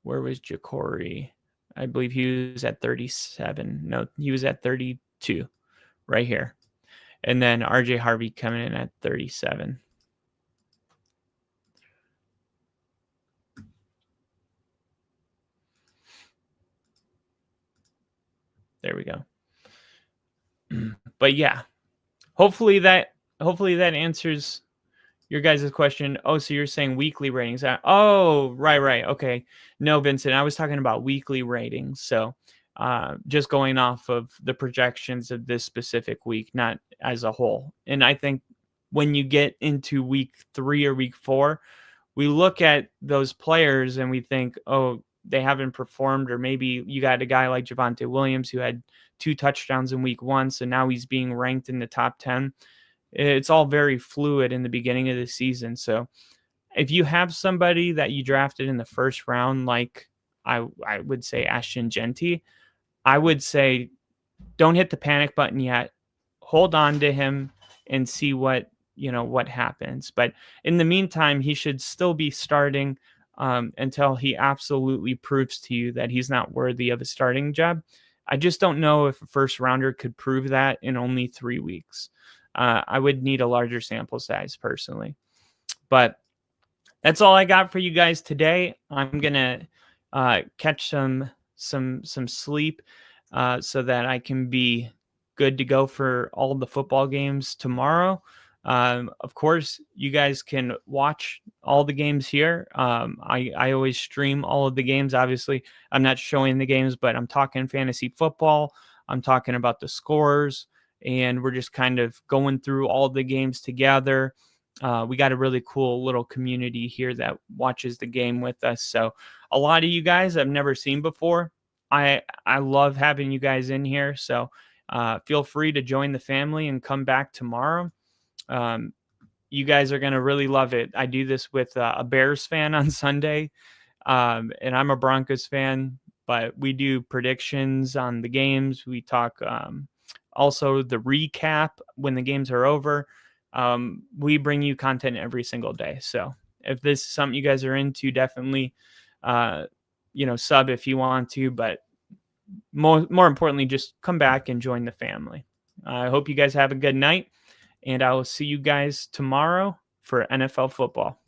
where was Ja'Cory? I believe he was at 37. No, he was at 32 right here. And then RJ Harvey coming in at 37. There we go. But yeah, hopefully that answers your guys' question. Oh, so you're saying weekly ratings? Oh, right. Okay. No, Vincent, I was talking about weekly ratings. So just going off of the projections of this specific week, not as a whole. And I think when you get into week 3 or week 4, we look at those players and we think, oh, they haven't performed, or maybe you got a guy like Javonte Williams who had 2 touchdowns in week 1, so now he's being ranked in the top 10. It's all very fluid in the beginning of the season. So if you have somebody that you drafted in the first round, like I would say Ashton Genti, I would say don't hit the panic button yet. Hold on to him and see what happens. But in the meantime, he should still be starting until he absolutely proves to you that he's not worthy of a starting job. I just don't know if a first rounder could prove that in only 3 weeks. I would need a larger sample size personally. But that's all I got for you guys today. I'm gonna catch some sleep so that I can be good to go for all the football games tomorrow. Of course, you guys can watch all the games here. I always stream all of the games. Obviously, I'm not showing the games, but I'm talking fantasy football. I'm talking about the scores, and we're just kind of going through all the games together. We got a really cool little community here that watches the game with us. So a lot of you guys I've never seen before. I love having you guys in here. So feel free to join the family and come back tomorrow. You guys are going to really love it. I do this with a Bears fan on Sunday, and I'm a Broncos fan, but we do predictions on the games. We talk also the recap when the games are over. We bring you content every single day. So if this is something you guys are into, definitely, sub if you want to, but more importantly, just come back and join the family. I hope you guys have a good night, and I will see you guys tomorrow for NFL football.